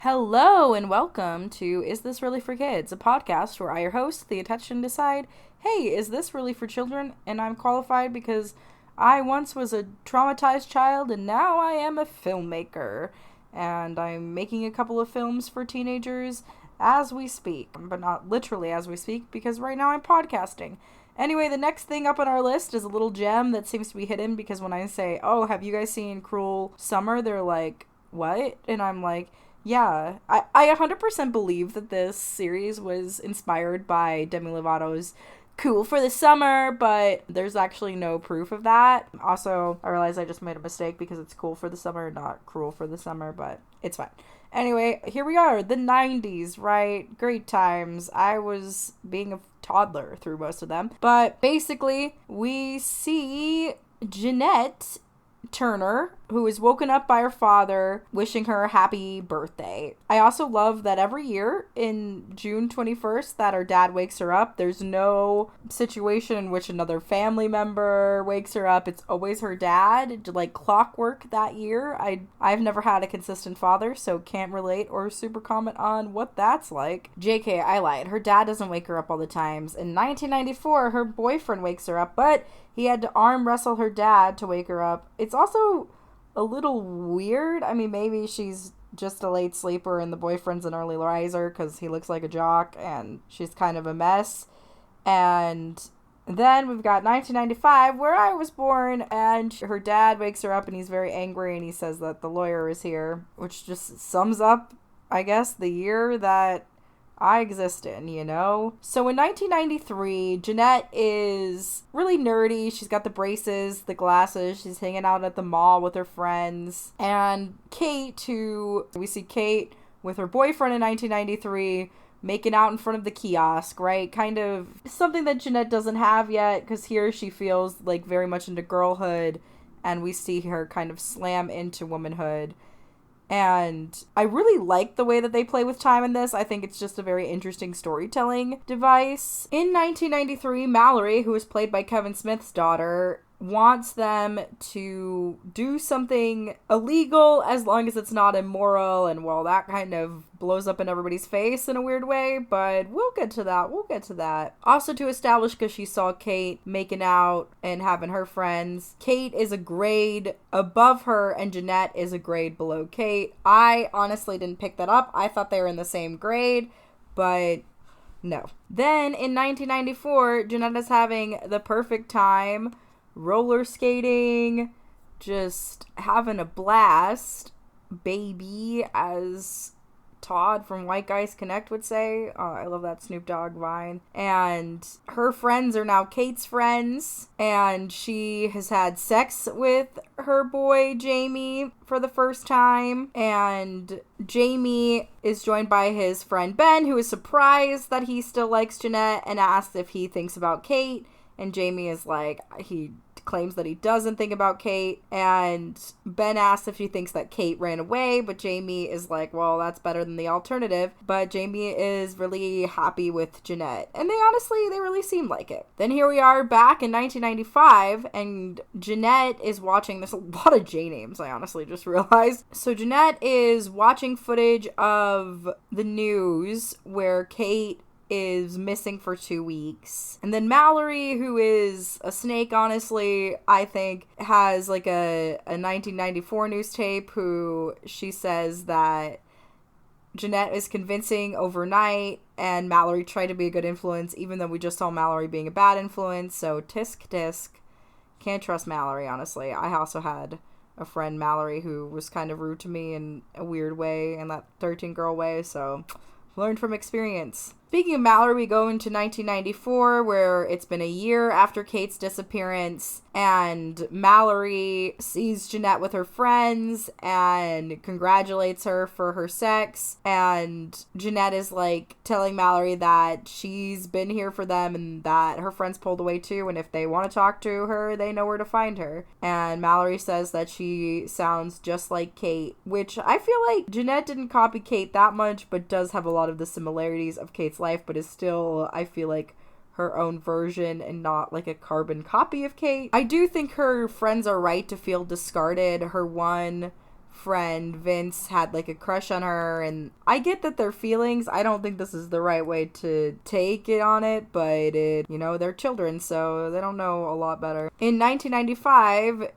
Hello and welcome to Is This Really for Kids, a podcast where I, your host, the attention decide, hey, is this really for children? And I'm qualified because I once was a traumatized child and now I am a filmmaker. And I'm making a couple of films for teenagers as we speak, but not literally as we speak because right now I'm podcasting. Anyway, the next thing up on our list is a little gem that seems to be hidden because when I say, oh, have you guys seen Cruel Summer? They're like, what? And I'm like, yeah, I 100% believe that this series was inspired by Demi Lovato's Cool for the Summer, but there's actually no proof of that. Also, I realize I just made a mistake because it's Cool for the Summer, not Cruel for the Summer, but it's fine. Anyway, here we are, the 90s, right? Great times. I was being a toddler through most of them. But basically, we see Jeanette Turner, who is woken up by her father wishing her a happy birthday. I also love that every year in June 21st that her dad wakes her up. There's no situation in which another family member wakes her up. It's always her dad, like clockwork that year. I've never had a consistent father, so can't relate or super comment on what that's like. JK, I lied. Her dad doesn't wake her up all the times. In 1994, her boyfriend wakes her up, but he had to arm wrestle her dad to wake her up. It's also a little weird. I mean, maybe she's just a late sleeper and the boyfriend's an early riser because he looks like a jock and she's kind of a mess. And then we've got 1995, where I was born, and her dad wakes her up and he's very angry and he says that the lawyer is here, which just sums up, I guess, the year that I exist in, you know? So in 1993, Jeanette is really nerdy. She's got the braces, the glasses. She's hanging out at the mall with her friends. And we see Kate with her boyfriend in 1993 making out in front of the kiosk, right? Kind of something that Jeanette doesn't have yet because here she feels like very much into girlhood and we see her kind of slam into womanhood. And I really like the way that they play with time in this. I think it's just a very interesting storytelling device. In 1993, Mallory, who is played by Kevin Smith's daughter, wants them to do something illegal as long as it's not immoral, and well, that kind of blows up in everybody's face in a weird way, but we'll get to that. Also to establish, because she saw Kate making out and having her friends, Kate is a grade above her and Jeanette is a grade below Kate. I honestly didn't pick that up. I thought they were in the same grade, but no. Then in 1994, Jeanette is having the perfect time roller skating, just having a blast, baby, as Todd from White Guys Connect would say. I love that Snoop Dogg vine. And her friends are now Kate's friends, and she has had sex with her boy Jamie for the first time, and Jamie is joined by his friend Ben, who is surprised that he still likes Jeanette and asks if he thinks about Kate. And Jamie is like, he claims that he doesn't think about Kate. And Ben asks if she thinks that Kate ran away, but Jamie is like, well, that's better than the alternative. But Jamie is really happy with Jeanette. And they really seem like it. Then here we are back in 1995, and Jeanette is watching, there's a lot of J names, I honestly just realized. So Jeanette is watching footage of the news where Kate is missing for 2 weeks. And then Mallory, who is a snake, honestly, I think, has like a 1994 news tape who she says that Jeanette is convincing overnight and Mallory tried to be a good influence, even though we just saw Mallory being a bad influence. So tisk tisk. Can't trust Mallory, honestly. I also had a friend, Mallory, who was kind of rude to me in a weird way, in that 13 girl way, so learned from experience. Speaking of Mallory, we go into 1994, where it's been a year after Kate's disappearance, and Mallory sees Jeanette with her friends and congratulates her for her sex, and Jeanette is like telling Mallory that she's been here for them and that her friends pulled away too, and if they want to talk to her, they know where to find her. And Mallory says that she sounds just like Kate, which I feel like Jeanette didn't copy Kate that much, but does have a lot of the similarities of Kate's life, but is still, I feel like, her own version and not like a carbon copy of Kate. I do think her friends are right to feel discarded. Her one friend Vince had like a crush on her, and I get that they're feelings. I don't think this is the right way to take it on it, but they're children, so they don't know a lot better. In 1995,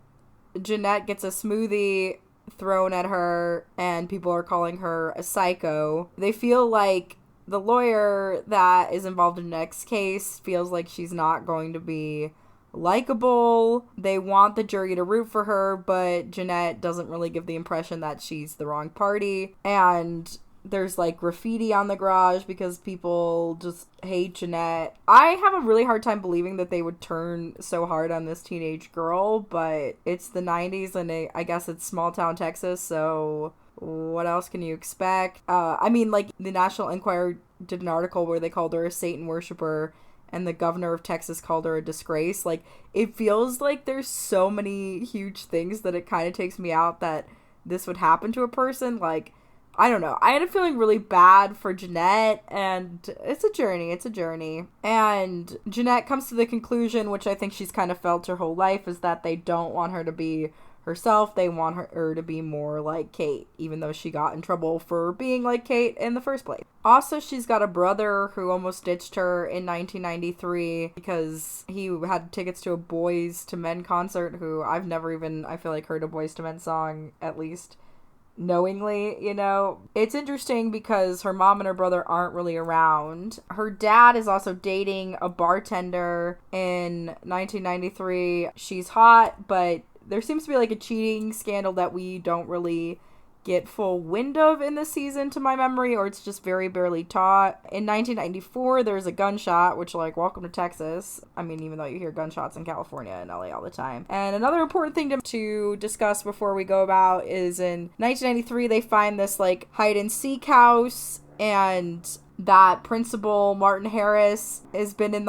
Jeanette gets a smoothie thrown at her, and people are calling her a psycho. They feel like the lawyer that is involved in the next case feels like she's not going to be likable. They want the jury to root for her, but Jeanette doesn't really give the impression that she's the wrong party. And there's like graffiti on the garage because people just hate Jeanette. I have a really hard time believing that they would turn so hard on this teenage girl, but it's the 90s, and I guess it's small town Texas, so what else can you expect? The National Enquirer did an article where they called her a Satan worshiper, and the governor of Texas called her a disgrace. Like, it feels like there's so many huge things that it kind of takes me out that this would happen to a person. Like, I don't know. I had a feeling really bad for Jeanette, and it's a journey. And Jeanette comes to the conclusion, which I think she's kind of felt her whole life, is that they don't want her to be herself. They want her to be more like Kate, even though she got in trouble for being like Kate in the first place. Also, she's got a brother who almost ditched her in 1993 because he had tickets to a Boyz II Men concert, who I've never even, I feel like, heard a Boyz II Men song, at least knowingly. It's interesting because her mom and her brother aren't really around. Her dad is also dating a bartender in 1993. She's hot, but there seems to be like a cheating scandal that we don't really get full wind of in this season, to my memory, or it's just very barely taught. In 1994, there's a gunshot, which, like, welcome to Texas. I mean, even though you hear gunshots in California and LA all the time. And another important thing to discuss before we go about is in 1993, they find this, like, hide-and-seek house, and that principal, Martin Harris, has been in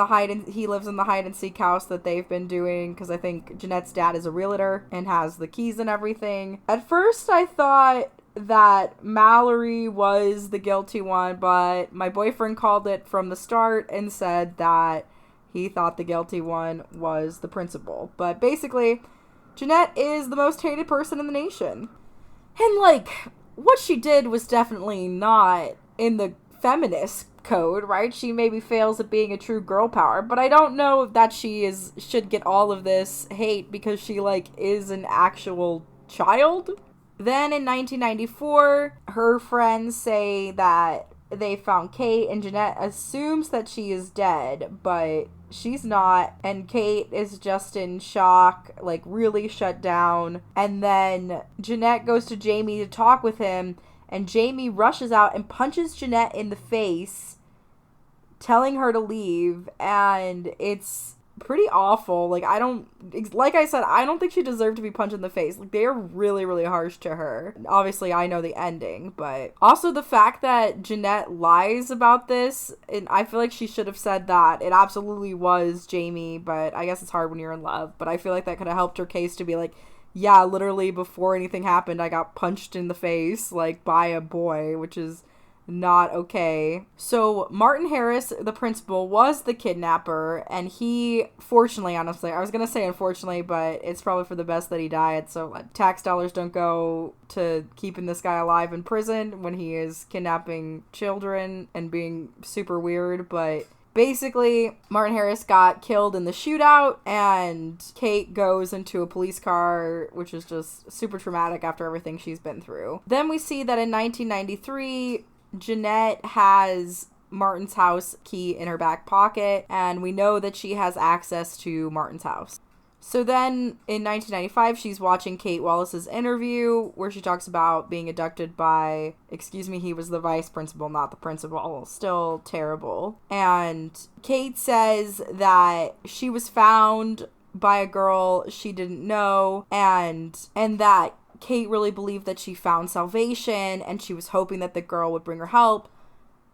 he lives in the hide-and-seek house that they've been doing, because I think Jeanette's dad is a realtor and has the keys and everything. At first, I thought that Mallory was the guilty one, but my boyfriend called it from the start and said that he thought the guilty one was the principal. But basically, Jeanette is the most hated person in the nation. And, like, what she did was definitely not in the feminist code, right? She maybe fails at being a true girl power, but I don't know that she should get all of this hate because she, like, is an actual child. Then in 1994, her friends say that they found Kate, and Jeanette assumes that she is dead, but she's not, and Kate is just in shock, like really shut down. And then Jeanette goes to Jamie to talk with him, and Jamie rushes out and punches Jeanette in the face, telling her to leave, and it's pretty awful. Like I said, I don't think she deserved to be punched in the face. Like, they're really, really harsh to her. Obviously, I know the ending, but also the fact that Jeanette lies about this, and I feel like she should have said that it absolutely was Jamie, but I guess it's hard when you're in love. But I feel like that could have helped her case to be like, yeah, literally before anything happened, I got punched in the face, like, by a boy, which is not okay. So Martin Harris, the principal, was the kidnapper, and he, fortunately, honestly, I was gonna say unfortunately, but it's probably for the best that he died, so tax dollars don't go to keeping this guy alive in prison when he is kidnapping children and being super weird. But basically, Martin Harris got killed in the shootout, and Kate goes into a police car, which is just super traumatic after everything she's been through. Then we see that in 1993, Jeanette has Martin's house key in her back pocket, and we know that she has access to Martin's house. So then in 1995, she's watching Kate Wallace's interview where she talks about being abducted by, he was the vice principal, not the principal. Still terrible. And Kate says that she was found by a girl she didn't know, and that Kate really believed that she found salvation, and she was hoping that the girl would bring her help,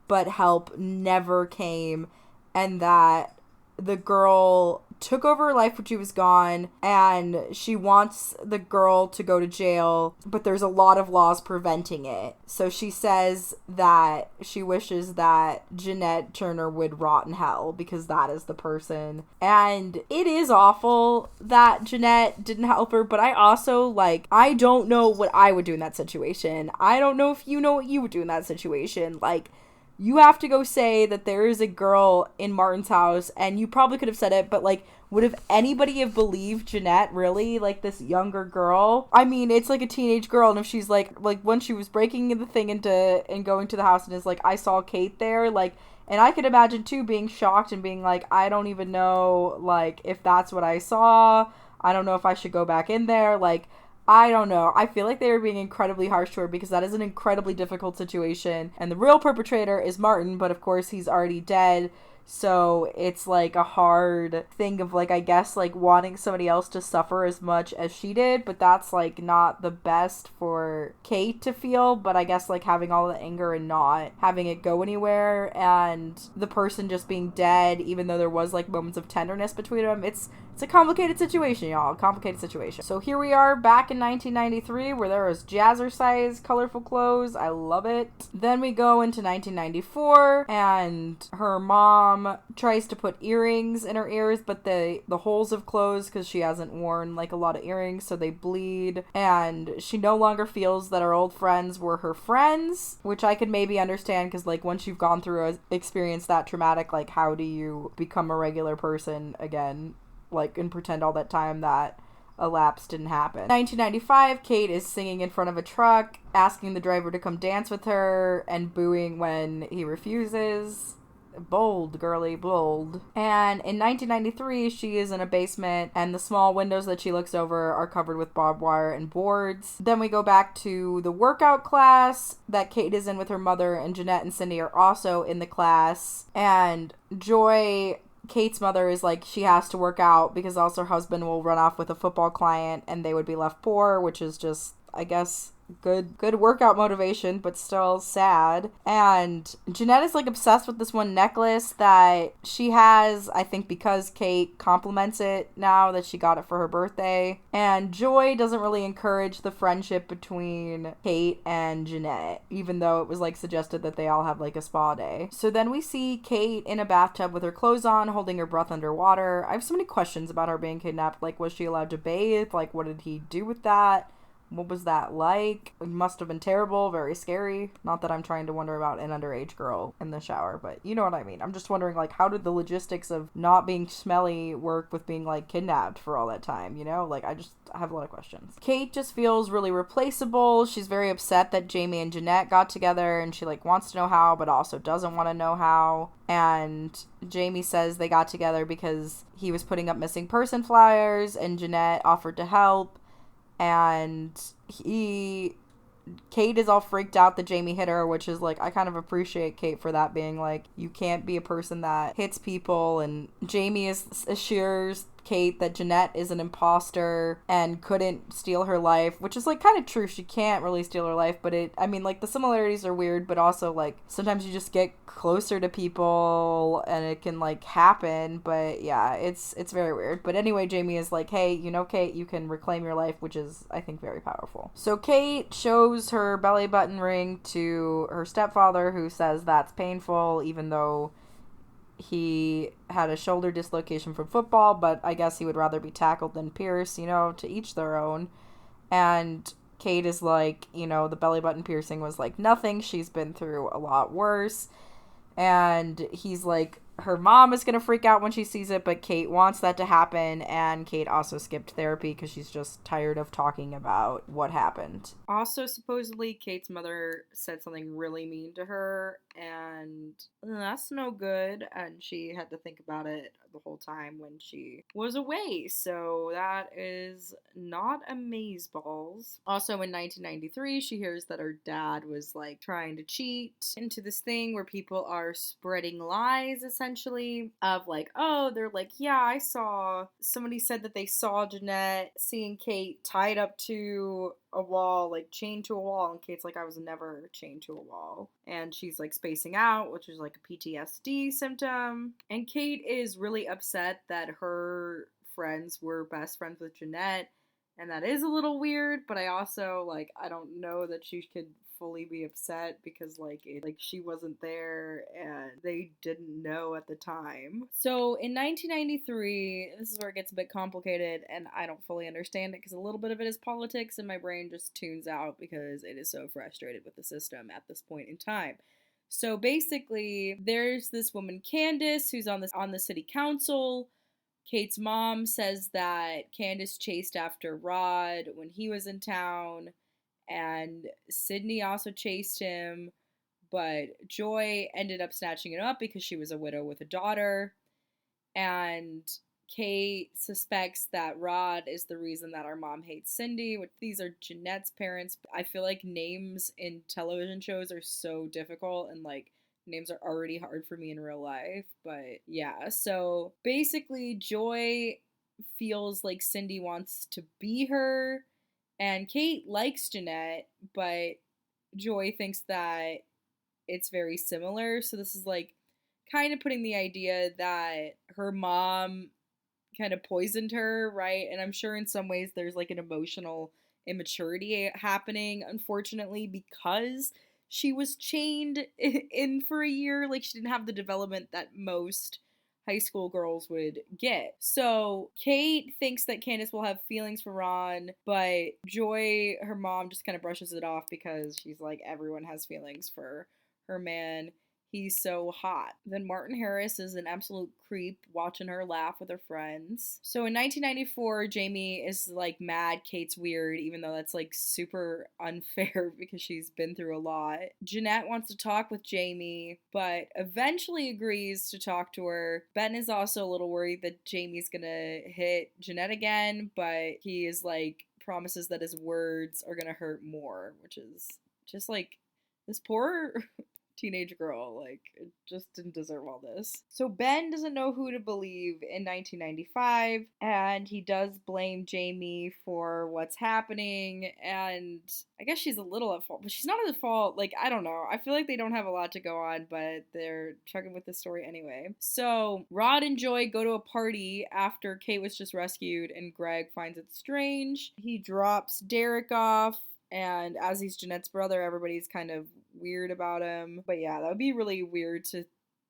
but help never came, and that the girl took over her life when she was gone, and she wants the girl to go to jail, but there's a lot of laws preventing it. So she says that she wishes that Jeanette Turner would rot in hell because that is the person. And it is awful that Jeanette didn't help her, but I also, like, I don't know what I would do in that situation. I don't know if you know what you would do in that situation. Like, you have to go say that there is a girl in Martin's house, and you probably could have said it, but, like, would have anybody have believed Jeanette, really? Like, this younger girl? I mean, it's like a teenage girl, and if she's like when she was breaking the thing and going to the house and is like, I saw Kate there, like, and I could imagine, too, being shocked and being like, I don't even know, like, if that's what I saw. I don't know if I should go back in there. Like, I don't know. I feel like they were being incredibly harsh to her because that is an incredibly difficult situation. And the real perpetrator is Martin, but of course he's already dead. So it's like a hard thing of, like, I guess, like, wanting somebody else to suffer as much as she did, but that's, like, not the best for Kate to feel. But I guess, like, having all the anger and not having it go anywhere, and the person just being dead, even though there was, like, moments of tenderness between them, it's a complicated situation, y'all. Complicated situation. So here we are back in 1993, where there was jazzercise, colorful clothes. I love it. Then we go into 1994, and her mom tries to put earrings in her ears, but the holes have closed because she hasn't worn, like, a lot of earrings, so they bleed. And she no longer feels that her old friends were her friends, which I could maybe understand because, like, once you've gone through an experience that traumatic, like, how do you become a regular person again? Like, and pretend all that time that elapsed didn't happen. 1995, Kate is singing in front of a truck, asking the driver to come dance with her, and booing when he refuses. Bold, girly, bold. And in 1993, she is in a basement, and the small windows that she looks over are covered with barbed wire and boards. Then we go back to the workout class that Kate is in with her mother, and Jeanette and Cindy are also in the class. And Joy, Kate's mother, is like, she has to work out because else her husband will run off with a football client and they would be left poor, which is just, I guess, good workout motivation, but still sad. And Jeanette is, like, obsessed with this one necklace that she has, I think because Kate compliments it now that she got it for her birthday. And Joy doesn't really encourage the friendship between Kate and Jeanette, even though it was, like, suggested that they all have, like, a spa day. So then we see Kate in a bathtub with her clothes on, holding her breath underwater. I have so many questions about her being kidnapped. Like, was she allowed to bathe? Like, what did he do with that? What was that like? It must have been terrible, very scary. Not that I'm trying to wonder about an underage girl in the shower, but you know what I mean. I'm just wondering, like, how did the logistics of not being smelly work with being, like, kidnapped for all that time, you know? Like, I have a lot of questions. Kate just feels really replaceable. She's very upset that Jamie and Jeanette got together, and she, like, wants to know how, but also doesn't want to know how. And Jamie says they got together because he was putting up missing person flyers, and Jeanette offered to help. And Kate is all freaked out that Jamie hit her, which is, like, I kind of appreciate Kate for that, being like, you can't be a person that hits people. And Jamie assures Kate that Jeanette is an imposter and couldn't steal her life, which is, like, kind of true. She can't really steal her life, but I mean, like, the similarities are weird, but also, like, sometimes you just get closer to people and it can, like, happen. But yeah, it's very weird. But anyway, Jamie is like, hey, you know, Kate, you can reclaim your life, which is, I think, very powerful. So Kate shows her belly button ring to her stepfather, who says that's painful, even though he had a shoulder dislocation from football, but I guess he would rather be tackled than pierced, you know, to each their own. And Kate is like, you know, the belly button piercing was like nothing. She's been through a lot worse. And he's like, her mom is going to freak out when she sees it, but Kate wants that to happen. And Kate also skipped therapy because she's just tired of talking about what happened. Also, supposedly, Kate's mother said something really mean to her, and that's no good. And she had to think about it the whole time when she was away. So that is not amazeballs. Also, in 1993, she hears that her dad was, like, trying to cheat into this thing where people are spreading lies, essentially. essentially, of like, oh, they're like, yeah, I saw, somebody said that they saw Jeanette seeing Kate tied up to a wall, like chained to a wall, and Kate's like, I was never chained to a wall. And she's like spacing out, which is like a PTSD symptom. And Kate is really upset that her friends were best friends with Jeanette, and that is a little weird, but I also, like, I don't know that she could fully be upset because, like, she wasn't there and they didn't know at the time. So in 1993, this is where it gets a bit complicated, and I don't fully understand it because a little bit of it is politics, and my brain just tunes out because it is so frustrated with the system at this point in time. So basically, there's this woman Candace who's on the city council. Kate's mom says that Candace chased after Rod when he was in town, and Sydney also chased him, but Joy ended up snatching him up because she was a widow with a daughter. And Kate suspects that Rod is the reason that our mom hates Cindy, which these are Jeanette's parents. I feel like names in television shows are so difficult, and like names are already hard for me in real life. But yeah, so basically, Joy feels like Cindy wants to be her, and Kate likes Jeanette, but Joy thinks that it's very similar. So this is like kind of putting the idea that her mom kind of poisoned her, right? And I'm sure in some ways there's like an emotional immaturity happening, unfortunately, because she was chained in for a year. Like, she didn't have the development that most high school girls would get. So Kate thinks that Candace will have feelings for Ron, but Joy, her mom, just kind of brushes it off because she's like, everyone has feelings for her man. He's so hot. Then Martin Harris is an absolute creep watching her laugh with her friends. So in 1994, Jamie is like mad Kate's weird, even though that's like super unfair because she's been through a lot. Jeanette wants to talk with Jamie, but eventually agrees to talk to her. Ben is also a little worried that Jamie's gonna hit Jeanette again, but he is like promises that his words are gonna hurt more, which is just like this poor teenage girl, like, it just didn't deserve all this. So Ben doesn't know who to believe in 1995, and he does blame Jamie for what's happening, and I guess she's a little at fault, but she's not at fault. Like, I don't know. I feel like they don't have a lot to go on, but they're chugging with the story anyway. So Rod and Joy go to a party after Kate was just rescued, and Greg finds it strange. He drops Derek off, and as he's Jeanette's brother, everybody's kind of weird about him. But yeah, that would be really weird to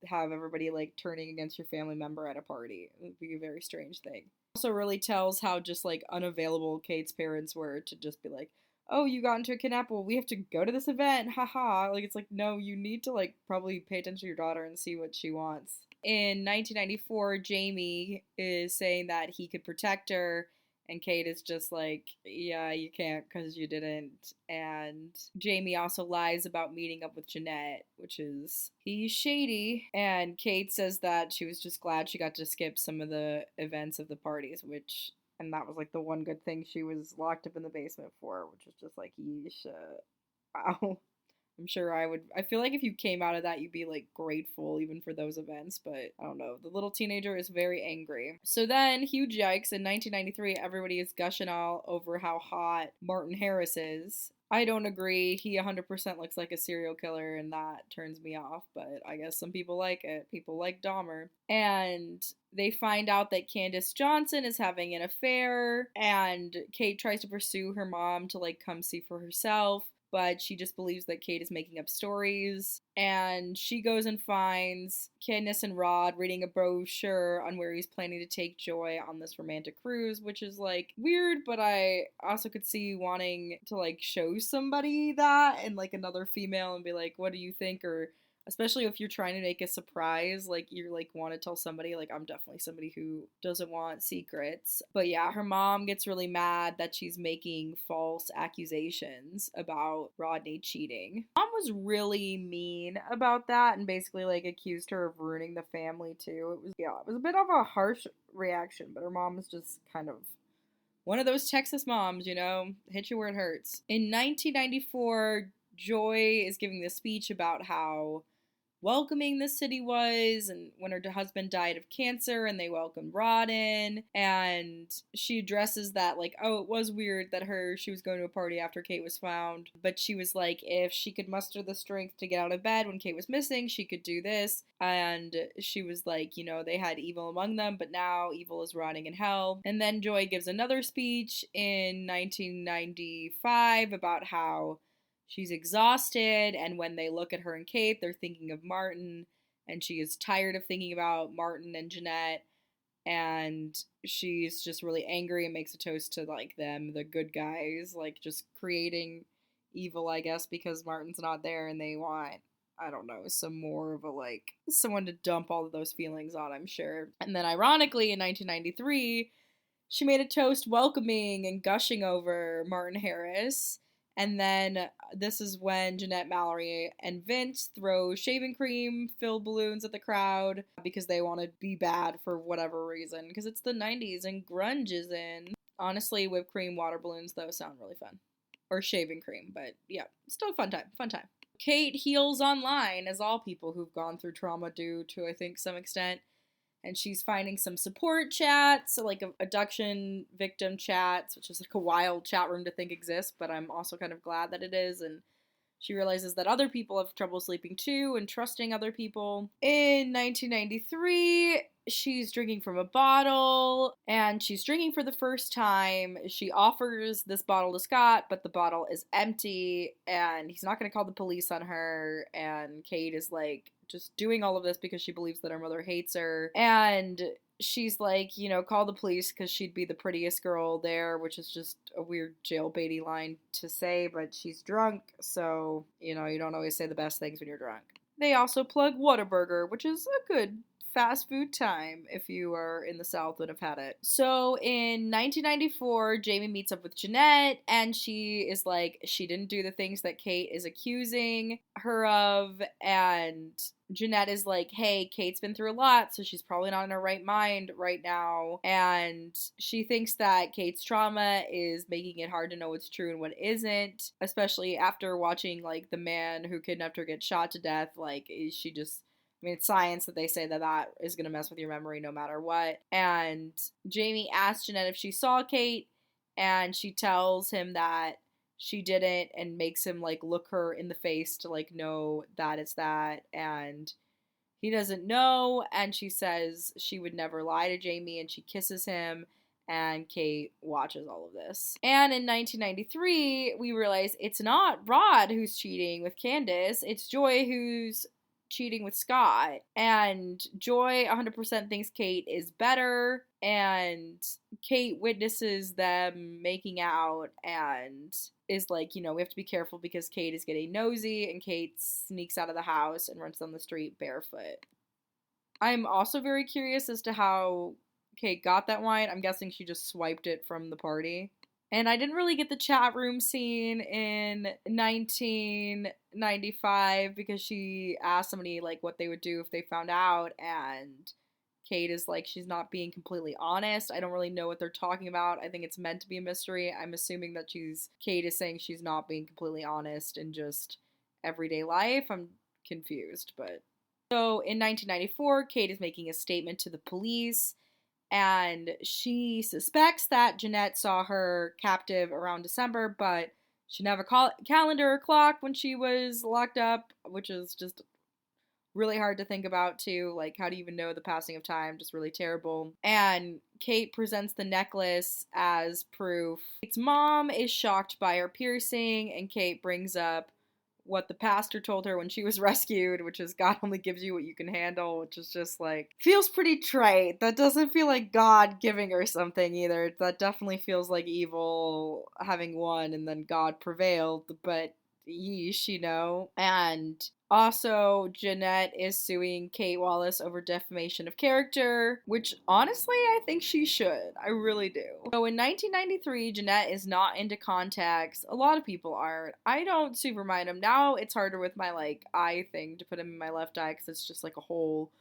have everybody like turning against your family member at a party. It would be a very strange thing. Also really tells how just like unavailable Kate's parents were to just be like, oh, you got into a kidnap, well, we have to go to this event, haha. Like, it's like, no, you need to like probably pay attention to your daughter and see what she wants. In 1994, Jamie is saying that he could protect her, and Kate is just like, yeah, you can't because you didn't. And Jamie also lies about meeting up with Jeanette, which is, he's shady. And Kate says that she was just glad she got to skip some of the events of the parties, which, and that was like the one good thing she was locked up in the basement for, which is just like, yeesh. Wow. I'm sure I feel like if you came out of that, you'd be like grateful even for those events, but I don't know. The little teenager is very angry. So then, huge yikes, in 1993, everybody is gushing all over how hot Martin Harris is. I don't agree. He 100% looks like a serial killer, and that turns me off, but I guess some people like it. People like Dahmer. And they find out that Candace Johnson is having an affair, and Kate tries to pursue her mom to like come see for herself, but she just believes that Kate is making up stories. And she goes and finds Candace and Rod reading a brochure on where he's planning to take Joy on this romantic cruise, which is like weird, but I also could see wanting to like show somebody that and like another female and be like, what do you think? Or especially if you're trying to make a surprise, like you're like want to tell somebody, like I'm definitely somebody who doesn't want secrets. But yeah, her mom gets really mad that she's making false accusations about Rodney cheating. Mom was really mean about that and basically like accused her of ruining the family too. It was a bit of a harsh reaction, but her mom was just kind of one of those Texas moms, you know, hit you where it hurts. In 1994, Joy is giving this speech about how welcoming the city was, and when her husband died of cancer and they welcomed Rod in, and she addresses that, like, oh, it was weird that she was going to a party after Kate was found, but she was like, if she could muster the strength to get out of bed when Kate was missing, she could do this. And she was like, they had evil among them, but now evil is rotting in hell. And then Joy gives another speech in 1995 about how she's exhausted, and when they look at her and Kate, they're thinking of Martin, and she is tired of thinking about Martin and Jeanette, and she's just really angry and makes a toast to, like, them, the good guys, like, just creating evil, I guess, because Martin's not there, and they want, I don't know, some more of a, like, someone to dump all of those feelings on, I'm sure. And then, ironically, in 1993, she made a toast welcoming and gushing over Martin Harris. And then this is when Jeanette, Mallory, and Vince throw shaving cream filled balloons at the crowd because they want to be bad for whatever reason. Because it's the 90s and grunge is in. Honestly, whipped cream water balloons, though, sound really fun. Or shaving cream, but yeah, still a fun time. Fun time. Kate heals online, as all people who've gone through trauma do to, I think, some extent. And she's finding some support chats, so like abduction victim chats, which is like a wild chat room to think exists, but I'm also kind of glad that it is. And she realizes that other people have trouble sleeping too and trusting other people. In 1993, she's drinking from a bottle, and she's drinking for the first time. She offers this bottle to Scott, but the bottle is empty, and he's not going to call the police on her. And Kate is like just doing all of this because she believes that her mother hates her. And she's like, call the police because she'd be the prettiest girl there, which is just a weird jailbaity line to say, but she's drunk, so, you don't always say the best things when you're drunk. They also plug Whataburger, which is a good fast food time if you are in the South and have had it. So in 1994, Jamie meets up with Jeanette, and she is like, she didn't do the things that Kate is accusing her of, and Jeanette is like, hey, Kate's been through a lot, so she's probably not in her right mind right now, and she thinks that Kate's trauma is making it hard to know what's true and what isn't, especially after watching, like, the man who kidnapped her get shot to death. Like, she just, it's science that they say that is going to mess with your memory no matter what. And Jamie asks Jeanette if she saw Kate, and she tells him that she didn't, and makes him, like, look her in the face to, like, know that it's that, and he doesn't know, and she says she would never lie to Jamie, and she kisses him, and Kate watches all of this. And in 1993, we realize it's not Rod who's cheating with Candace, it's Joy who's cheating with Scott, and Joy 100% thinks Kate is better, and Kate witnesses them making out and is like, we have to be careful because Kate is getting nosy, and Kate sneaks out of the house and runs down the street barefoot. I'm also very curious as to how Kate got that wine. I'm guessing she just swiped it from the party. And I didn't really get the chat room scene in 1995 because she asked somebody, like, what they would do if they found out, and Kate is like, she's not being completely honest. I don't really know what they're talking about. I think it's meant to be a mystery. I'm assuming that Kate is saying she's not being completely honest in just everyday life. I'm confused, but. So in 1994, Kate is making a statement to the police, and she suspects that Jeanette saw her captive around December, but she never calendar or clock when she was locked up, which is just really hard to think about too. Like, how do you even know the passing of time? Just really terrible. And Kate presents the necklace as proof. Kate's mom is shocked by her piercing, and Kate brings up what the pastor told her when she was rescued, which is God only gives you what you can handle, which is just like, feels pretty trite. That doesn't feel like God giving her something either. That definitely feels like evil having won and then God prevailed, but yeesh, And also, Jeanette is suing Kate Wallace over defamation of character, which honestly, I think she should. I really do. So in 1993, Jeanette is not into contacts. A lot of people aren't. I don't super mind them. Now it's harder with my, like, eye thing to put them in my left eye because it's just like a whole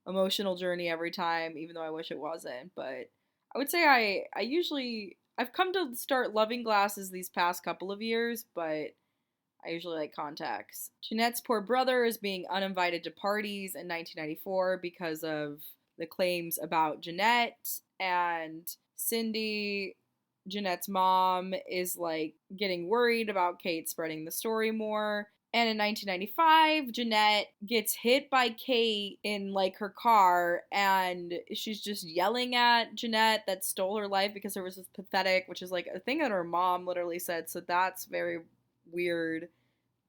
emotional journey every time, even though I wish it wasn't. But I would say I've come to start loving glasses these past couple of years, but I usually like contacts. Jeanette's poor brother is being uninvited to parties in 1994 because of the claims about Jeanette, and Cindy, Jeanette's mom, is like getting worried about Kate spreading the story more. And in 1995, Jeanette gets hit by Kate in like her car, and she's just yelling at Jeanette that stole her life because there was this pathetic, which is like a thing that her mom literally said. So that's very weird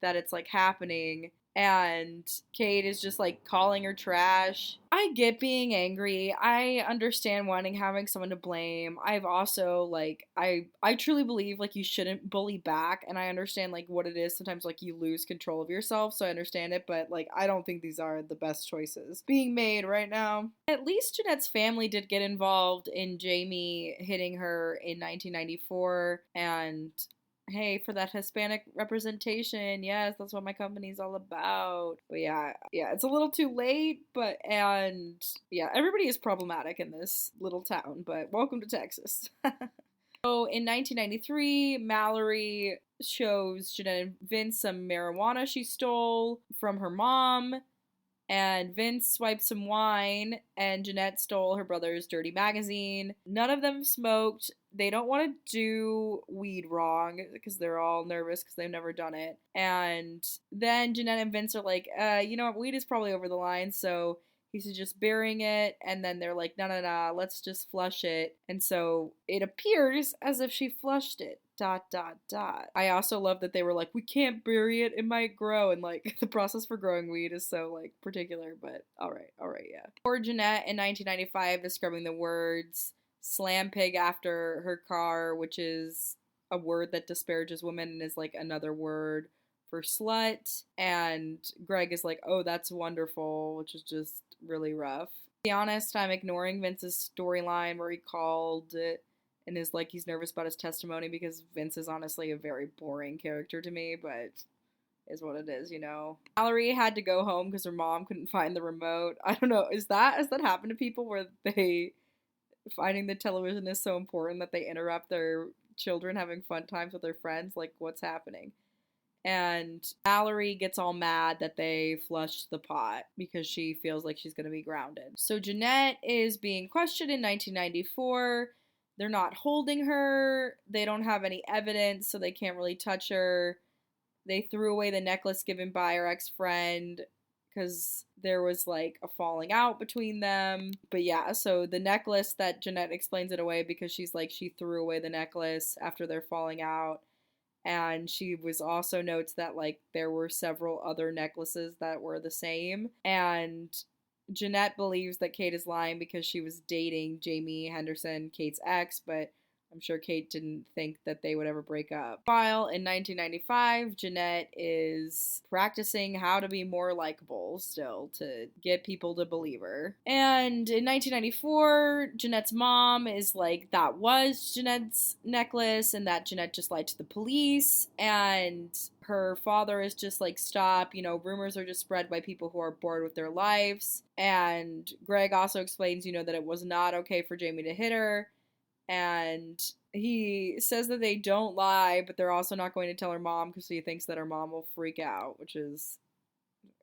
that it's like happening. And Kate is just like calling her trash. I get being angry. I understand wanting having someone to blame. I've also like I truly believe like you shouldn't bully back, and I understand like what it is. Sometimes like you lose control of yourself, so I understand it, but like I don't think these are the best choices being made right now. At least Jeanette's family did get involved in Jamie hitting her in 1994, and hey, for that Hispanic representation, yes, that's what my company's all about. But yeah, it's a little too late, but and yeah, everybody is problematic in this little town, but welcome to Texas. So in 1993, Mallory shows Jeanette and Vince some marijuana she stole from her mom, and Vince swiped some wine, and Jeanette stole her brother's dirty magazine. None of them smoked. They don't want to do weed wrong because they're all nervous because they've never done it. And then Jeanette and Vince are like, you know what, weed is probably over the line, so he's just burying it. And then they're like, no, let's just flush it. And so it appears as if she flushed it. ... I also love that they were like, we can't bury it, it might grow, and like the process for growing weed is so like particular, but all right, yeah. Poor Jeanette in 1995 is scrubbing the words slam pig after her car, which is a word that disparages women and is like another word for slut. And Greg is like, oh, that's wonderful, which is just really rough. To be honest, I'm ignoring Vince's storyline where he called it and is like he's nervous about his testimony, because Vince is honestly a very boring character to me, but is what it is, you know. Mallory had to go home because her mom couldn't find the remote. I don't know, has that happened to people where they finding the television is so important that they interrupt their children having fun times with their friends? Like, what's happening? And Mallory gets all mad that they flushed the pot because she feels like she's going to be grounded. So Jeanette is being questioned in 1994. They're not holding her. They don't have any evidence, so they can't really touch her. They threw away the necklace given by her ex-friend because there was like a falling out between them. But yeah, so the necklace, that Jeanette explains it away because she's like, she threw away the necklace after their falling out. And she was also notes that like there were several other necklaces that were the same. And Jeanette believes that Kate is lying because she was dating Jamie Henderson, Kate's ex, but I'm sure Kate didn't think that they would ever break up. While in 1995, Jeanette is practicing how to be more likable still to get people to believe her. And in 1994, Jeanette's mom is like, that was Jeanette's necklace and that Jeanette just lied to the police. And her father is just like, stop, you know, rumors are just spread by people who are bored with their lives. And Greg also explains, you know, that it was not okay for Jamie to hit her. And he says that they don't lie, but they're also not going to tell her mom because he thinks that her mom will freak out, which is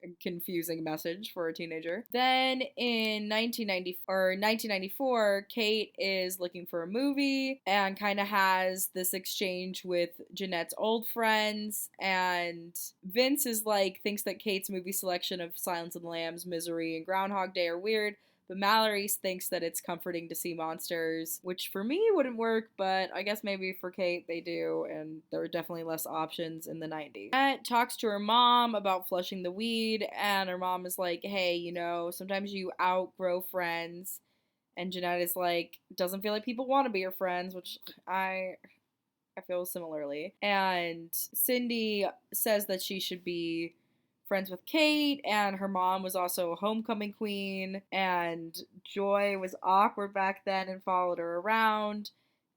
a confusing message for a teenager. Then in 1994, Kate is looking for a movie and kind of has this exchange with Jeanette's old friends, and Vince is like, thinks that Kate's movie selection of Silence of the Lambs, Misery, and Groundhog Day are weird. But Mallory thinks that it's comforting to see monsters, which for me wouldn't work, but I guess maybe for Kate they do, and there were definitely less options in the 90s. Jeanette talks to her mom about flushing the weed, and her mom is like, hey, you know, sometimes you outgrow friends. And Jeanette is like, doesn't feel like people want to be your friends, which I feel similarly. And Cindy says that she should be friends with Kate, and her mom was also a homecoming queen, and Joy was awkward back then and followed her around,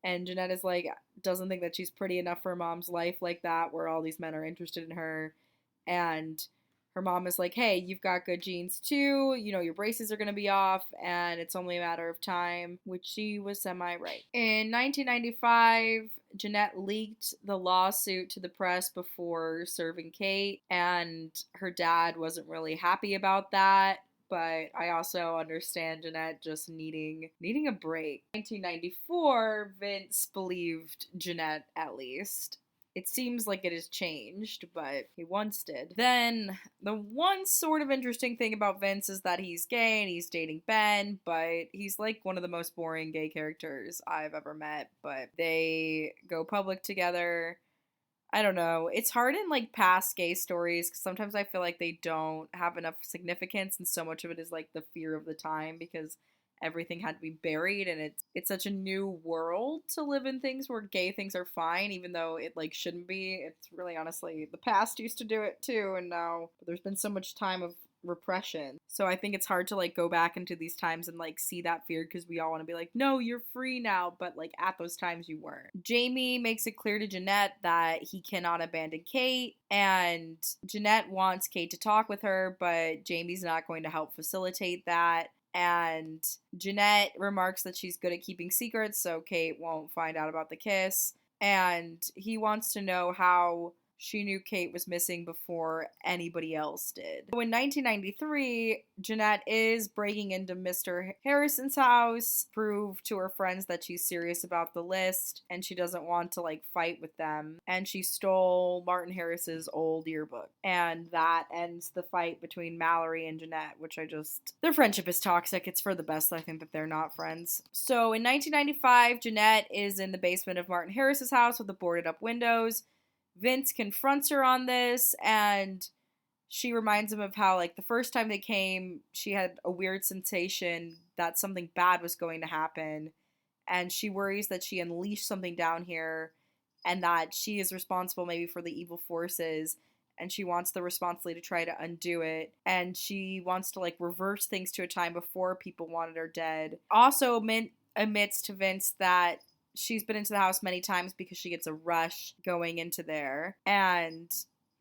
and Jeanette is like, doesn't think that she's pretty enough for her mom's life like that, where all these men are interested in her. And her mom is like, hey, you've got good genes too, you know, your braces are gonna be off, and it's only a matter of time, which she was semi-right. In 1995, Jeanette leaked the lawsuit to the press before serving Kate, and her dad wasn't really happy about that. But I also understand Jeanette just needing a break. In 1994, Vince believed Jeanette at least. It seems like it has changed, but he once did. Then, the one sort of interesting thing about Vince is that he's gay and he's dating Ben, but he's like one of the most boring gay characters I've ever met. But they go public together. I don't know. It's hard in like past gay stories because sometimes I feel like they don't have enough significance, and so much of it is like the fear of the time because everything had to be buried, and it's such a new world to live in things where gay things are fine even though it like shouldn't be. It's really honestly the past used to do it too, and now there's been so much time of repression. So I think it's hard to like go back into these times and like see that fear because we all want to be like, no, you're free now, but like at those times you weren't. Jamie makes it clear to Jeanette that he cannot abandon Kate, and Jeanette wants Kate to talk with her, but Jamie's not going to help facilitate that. And Jeanette remarks that she's good at keeping secrets, so Kate won't find out about the kiss. And he wants to know how she knew Kate was missing before anybody else did. So in 1993, Jeanette is breaking into Mr. Harrison's house, prove to her friends that she's serious about the list, and she doesn't want to like fight with them. And she stole Martin Harris's old yearbook. And that ends the fight between Mallory and Jeanette, which their friendship is toxic. It's for the best, I think, that they're not friends. So in 1995, Jeanette is in the basement of Martin Harris's house with the boarded up windows. Vince confronts her on this, and she reminds him of how, like, the first time they came, she had a weird sensation that something bad was going to happen, and she worries that she unleashed something down here, and that she is responsible maybe for the evil forces, and she wants the responsibility to try to undo it, and she wants to, like, reverse things to a time before people wanted her dead. Also admits to Vince that she's been into the house many times because she gets a rush going into there. And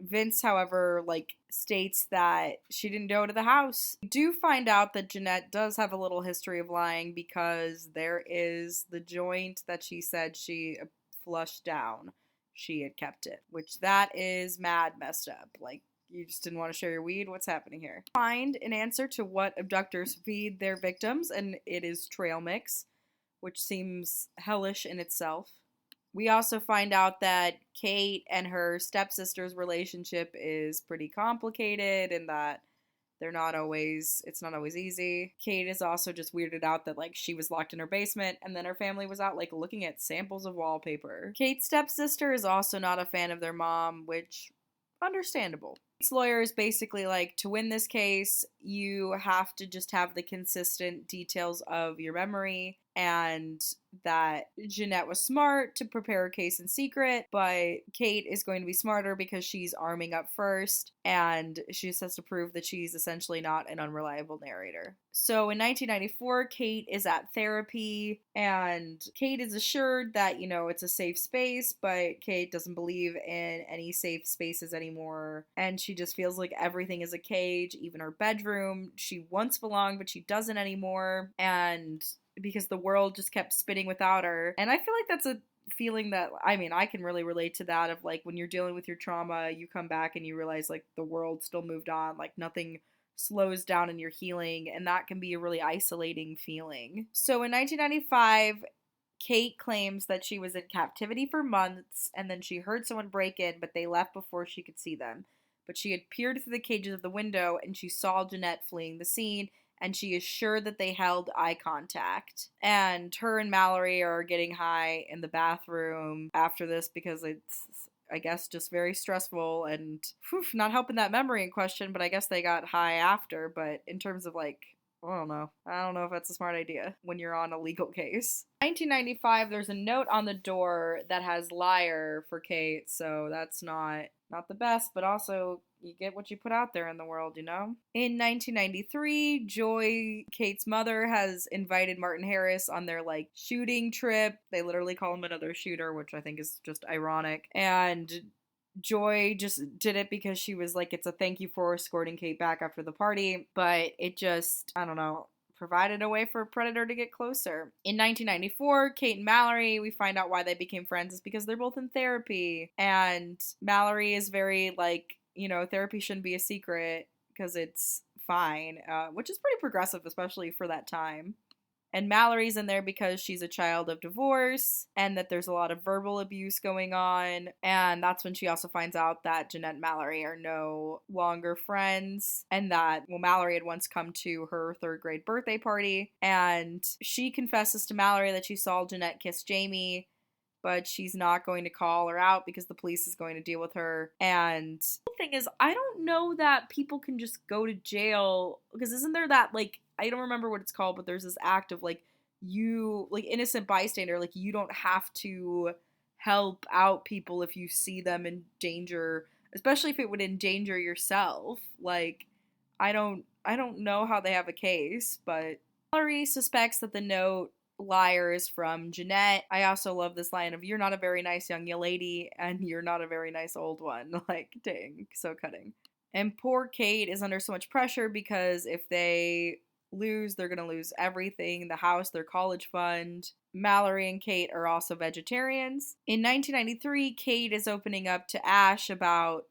Vince, however, like states that she didn't go to the house. We do find out that Jeanette does have a little history of lying because there is the joint that she said she flushed down. She had kept it, which that is mad messed up. Like, you just didn't want to share your weed? What's happening here? Find an answer to what abductors feed their victims, and it is trail mix, which seems hellish in itself. We also find out that Kate and her stepsister's relationship is pretty complicated and that it's not always easy. Kate is also just weirded out that like she was locked in her basement and then her family was out like looking at samples of wallpaper. Kate's stepsister is also not a fan of their mom, which understandable. Kate's lawyer is basically like, to win this case, you have to just have the consistent details of your memory, and that Jeanette was smart to prepare her case in secret, but Kate is going to be smarter because she's arming up first, and she just has to prove that she's essentially not an unreliable narrator. So in 1994, Kate is at therapy, and Kate is assured that, it's a safe space, but Kate doesn't believe in any safe spaces anymore, and she just feels like everything is a cage, even her bedroom. She once belonged, but she doesn't anymore, and because the world just kept spinning without her. And I feel like that's a feeling that, I can really relate to that, of like when you're dealing with your trauma, you come back and you realize like the world still moved on, like nothing slows down in your healing, and that can be a really isolating feeling. So in 1995, Kate claims that she was in captivity for months, and then she heard someone break in, but they left before she could see them. But she had peered through the cages of the window, and she saw Jeanette fleeing the scene, and she is sure that they held eye contact. And her and Mallory are getting high in the bathroom after this because it's, I guess, just very stressful and not helping that memory in question, but I guess they got high after. But in terms of like, I don't know if that's a smart idea when you're on a legal case. 1995, there's a note on the door that has liar for Kate, so that's not the best, but also you get what you put out there in the world, In 1993, Joy, Kate's mother, has invited Martin Harris on their like shooting trip. They literally call him another shooter, which I think is just ironic. And Joy just did it because she was like, it's a thank you for escorting Kate back after the party. But it just, I don't know. provided a way for a predator to get closer. In 1994, Kate and Mallory, we find out why they became friends is because they're both in therapy. And Mallory is very like, therapy shouldn't be a secret because it's fine, which is pretty progressive, especially for that time. And Mallory's in there because she's a child of divorce and that there's a lot of verbal abuse going on. And that's when she also finds out that Jeanette and Mallory are no longer friends and that, Mallory had once come to her 3rd grade birthday party and she confesses to Mallory that she saw Jeanette kiss Jamie, but she's not going to call her out because the police is going to deal with her. And the thing is, I don't know that people can just go to jail because isn't there that, like, I don't remember what it's called, but there's this act of like innocent bystander, like you don't have to help out people if you see them in danger, especially if it would endanger yourself. Like I don't know how they have a case, but Mallory suspects that the note liar is from Jeanette. I also love this line of "You're not a very nice young lady and you're not a very nice old one." Like, dang, so cutting. And poor Kate is under so much pressure because if they lose, they're going to lose everything, the house, their college fund. Mallory and Kate are also vegetarians. In 1993, Kate is opening up to Ash about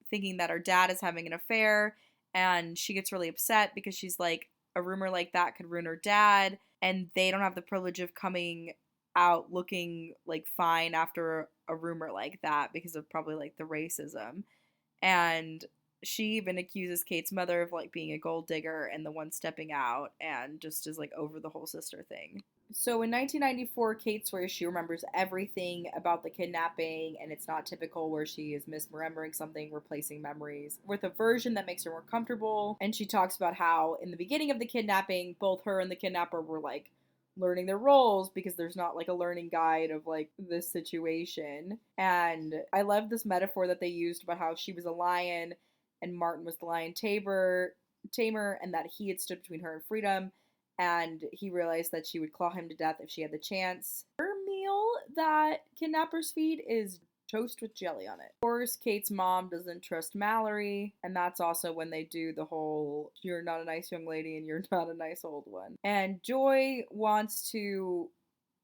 thinking that her dad is having an affair, and she gets really upset because she's like, a rumor like that could ruin her dad, and they don't have the privilege of coming out looking like fine after a rumor like that because of probably like the racism. And she even accuses Kate's mother of like being a gold digger and the one stepping out and just is like over the whole sister thing. So in 1994, Kate swears she remembers everything about the kidnapping and it's not typical where she is misremembering something, replacing memories with a version that makes her more comfortable. And she talks about how in the beginning of the kidnapping, both her and the kidnapper were like learning their roles because there's not like a learning guide of like this situation. And I love this metaphor that they used about how she was a lion and Martin was the lion tamer, and that he had stood between her and freedom, and he realized that she would claw him to death if she had the chance. Her meal that kidnappers feed is toast with jelly on it. Of course, Kate's mom doesn't trust Mallory, and that's also when they do the whole "you're not a nice young lady and you're not a nice old one." And Joy wants to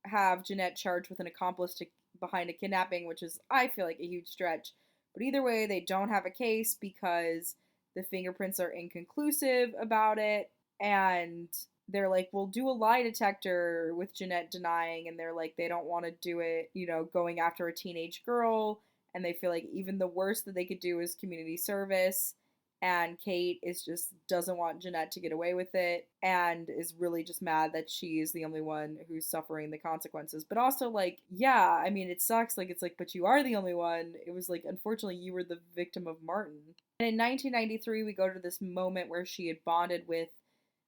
have Jeanette charged with an accomplice behind a kidnapping, which is, I feel like, a huge stretch. But either way, they don't have a case because the fingerprints are inconclusive about it. And they're like, we'll do a lie detector with Jeanette denying. And they're like, they don't want to do it, going after a teenage girl. And they feel like even the worst that they could do is community service. And Kate doesn't want Jeanette to get away with it and is really just mad that she is the only one who's suffering the consequences. But also, like, yeah, I mean, it sucks. Like, it's like, but you are the only one. It was like, unfortunately, you were the victim of Martin. And in 1993, we go to this moment where she had bonded with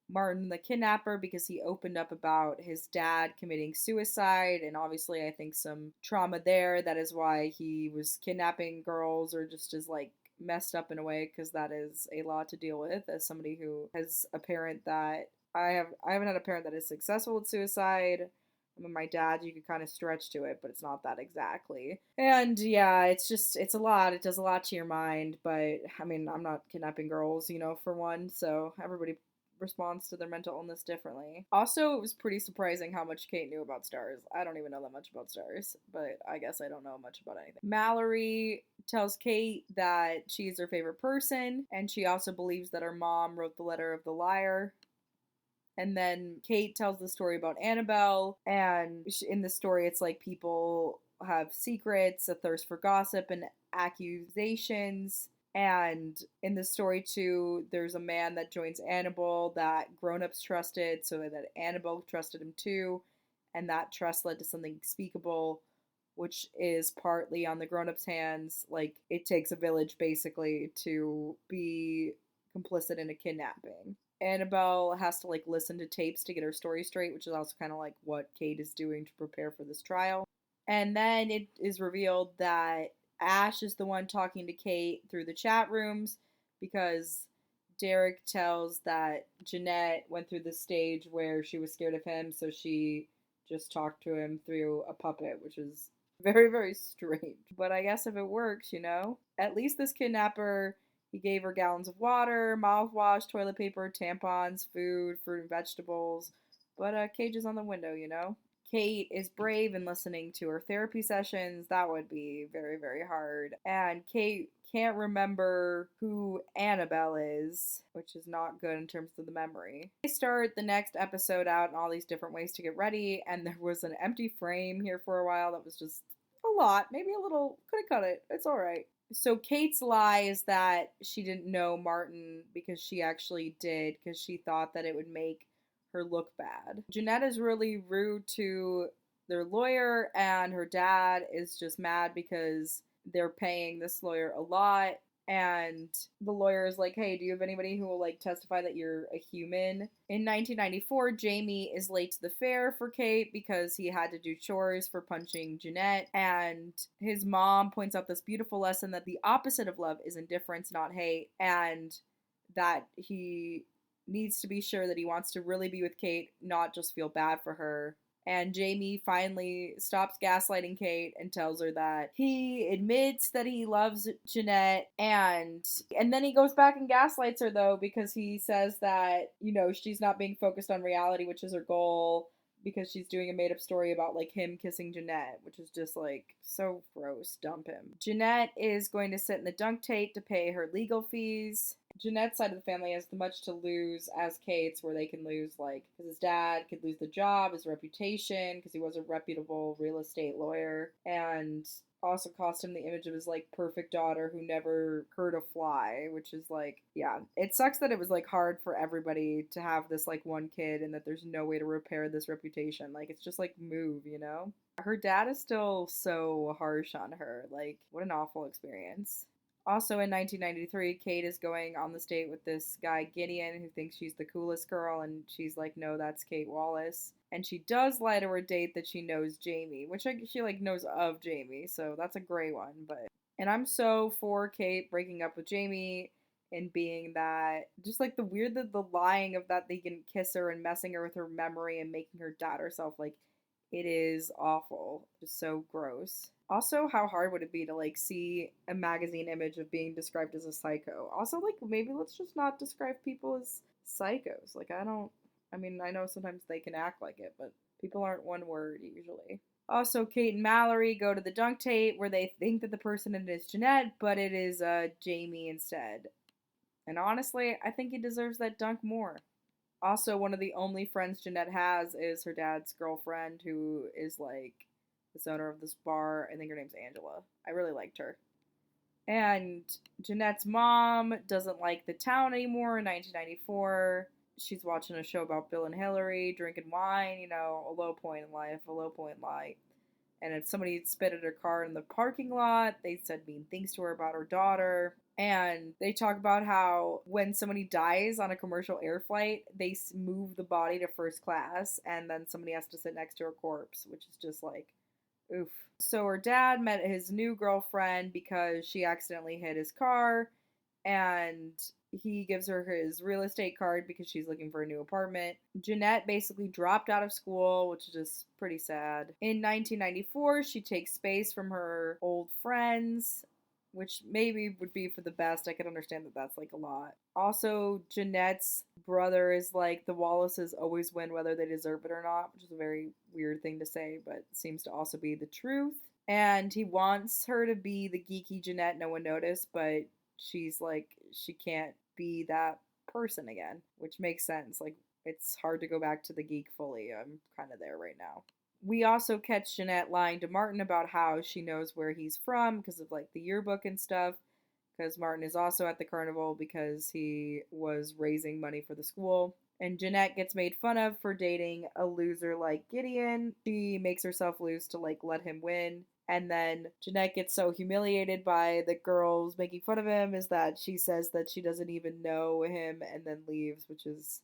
Martin, the kidnapper, because he opened up about his dad committing suicide. And obviously, I think some trauma there. That is why he was kidnapping girls or just as, like, messed up in a way, because that is a lot to deal with as somebody who has a parent that I haven't had a parent that is successful with suicide. I mean, my dad, you could kind of stretch to it, but it's not that exactly. And yeah, it's a lot. It does a lot to your mind, but I mean, I'm not kidnapping girls, for one, so everybody responds to their mental illness differently. Also, it was pretty surprising how much Kate knew about stars. I don't even know that much about stars, but I guess I don't know much about anything. Mallory tells Kate that she's her favorite person, and she also believes that her mom wrote the letter of the liar. And then Kate tells the story about Annabelle, and in the story, it's like people have secrets, a thirst for gossip, and accusations. And in the story, too, there's a man that joins Annabelle that grown-ups trusted, so that Annabelle trusted him, too. And that trust led to something unspeakable, which is partly on the grown-ups' hands. Like, it takes a village, basically, to be complicit in a kidnapping. Annabelle has to, like, listen to tapes to get her story straight, which is also kind of like what Kate is doing to prepare for this trial. And then it is revealed that Ash is the one talking to Kate through the chat rooms because Derek tells that Jeanette went through the stage where she was scared of him, so she just talked to him through a puppet, which is very, very strange. But I guess if it works, at least this kidnapper He gave her gallons of water, mouthwash, toilet paper, tampons, food, fruit and vegetables. But Cage is on the window, you know? Kate is brave in listening to her therapy sessions. That would be very, very hard. And Kate can't remember who Annabelle is, which is not good in terms of the memory. They start the next episode out in all these different ways to get ready, and there was an empty frame here for a while that was just a lot. Maybe a little, could have cut it. It's all right. So Kate's lie is that she didn't know Martin because she actually did, because she thought that it would make her look bad. Jeanette is really rude to their lawyer, and her dad is just mad because they're paying this lawyer a lot. And the lawyer is like, hey, do you have anybody who will like testify that you're a human? In 1994, Jamie is late to the fair for Kate because he had to do chores for punching Jeanette. And his mom points out this beautiful lesson that the opposite of love is indifference, not hate. And that he needs to be sure that he wants to really be with Kate, not just feel bad for her. And Jamie finally stops gaslighting Kate and tells her that he admits that he loves Jeanette, and then he goes back and gaslights her though, because he says that, you know, she's not being focused on reality, which is her goal, because she's doing a made up story about like him kissing Jeanette, which is just like so gross. Dump him. Jeanette is going to sit in the dunk tank to pay her legal fees. Jeanette's side of the family has as much to lose as Kate's, where they can lose, like, because his dad could lose the job, his reputation, because he was a reputable real estate lawyer, and also cost him the image of his, like, perfect daughter who never hurt a fly, which is, like, yeah. It sucks that it was, like, hard for everybody to have this, like, one kid and that there's no way to repair this reputation. Like, it's just, like, move, you know? Her dad is still so harsh on her. Like, what an awful experience. Also in 1993, Kate is going on this date with this guy, Gideon, who thinks she's the coolest girl, and she's like, no, that's Kate Wallace. And she does lie to her date that she knows Jamie, which she like knows of Jamie, so that's a great one. But and I'm so for Kate breaking up with Jamie and being that, just like the weird, the lying of that they can kiss her and messing her with her memory and making her doubt herself, like, it is awful. Just so gross. Also, how hard would it be to like see a magazine image of being described as a psycho? Also, like, maybe let's just not describe people as psychos. Like, I mean, I know sometimes they can act like it, but people aren't one word usually. Also, Kate and Mallory go to the dunk tape where they think that the person in it is Jeanette, but it is Jamie instead. And honestly, I think he deserves that dunk more. Also, one of the only friends Jeanette has is her dad's girlfriend, who is like this owner of this bar. I think her name's Angela. I really liked her. And Jeanette's mom doesn't like the town anymore in 1994. She's watching a show about Bill and Hillary, drinking wine, you know, a low point in life, a low point in life. And if somebody spit at her car in the parking lot, they said mean things to her about her daughter. And they talk about how when somebody dies on a commercial air flight, they move the body to first class, and then somebody has to sit next to her corpse, which is just like, oof. So her dad met his new girlfriend because she accidentally hit his car, and he gives her his real estate card because she's looking for a new apartment. Jeanette basically dropped out of school, which is just pretty sad. In 1994, she takes space from her old friends, which maybe would be for the best. I could understand that that's like a lot. Also, Jeanette's brother is like, the Wallaces always win whether they deserve it or not, which is a very weird thing to say, but seems to also be the truth. And he wants her to be the geeky Jeanette no one noticed, but she's like, she can't be that person again, which makes sense. Like, it's hard to go back to the geek fully. I'm kind of there right now. We also catch Jeanette lying to Martin about how she knows where he's from because of like the yearbook and stuff. Because Martin is also at the carnival because he was raising money for the school. And Jeanette gets made fun of for dating a loser like Gideon. She makes herself lose to like let him win. And then Jeanette gets so humiliated by the girls making fun of him is that she says that she doesn't even know him and then leaves, which is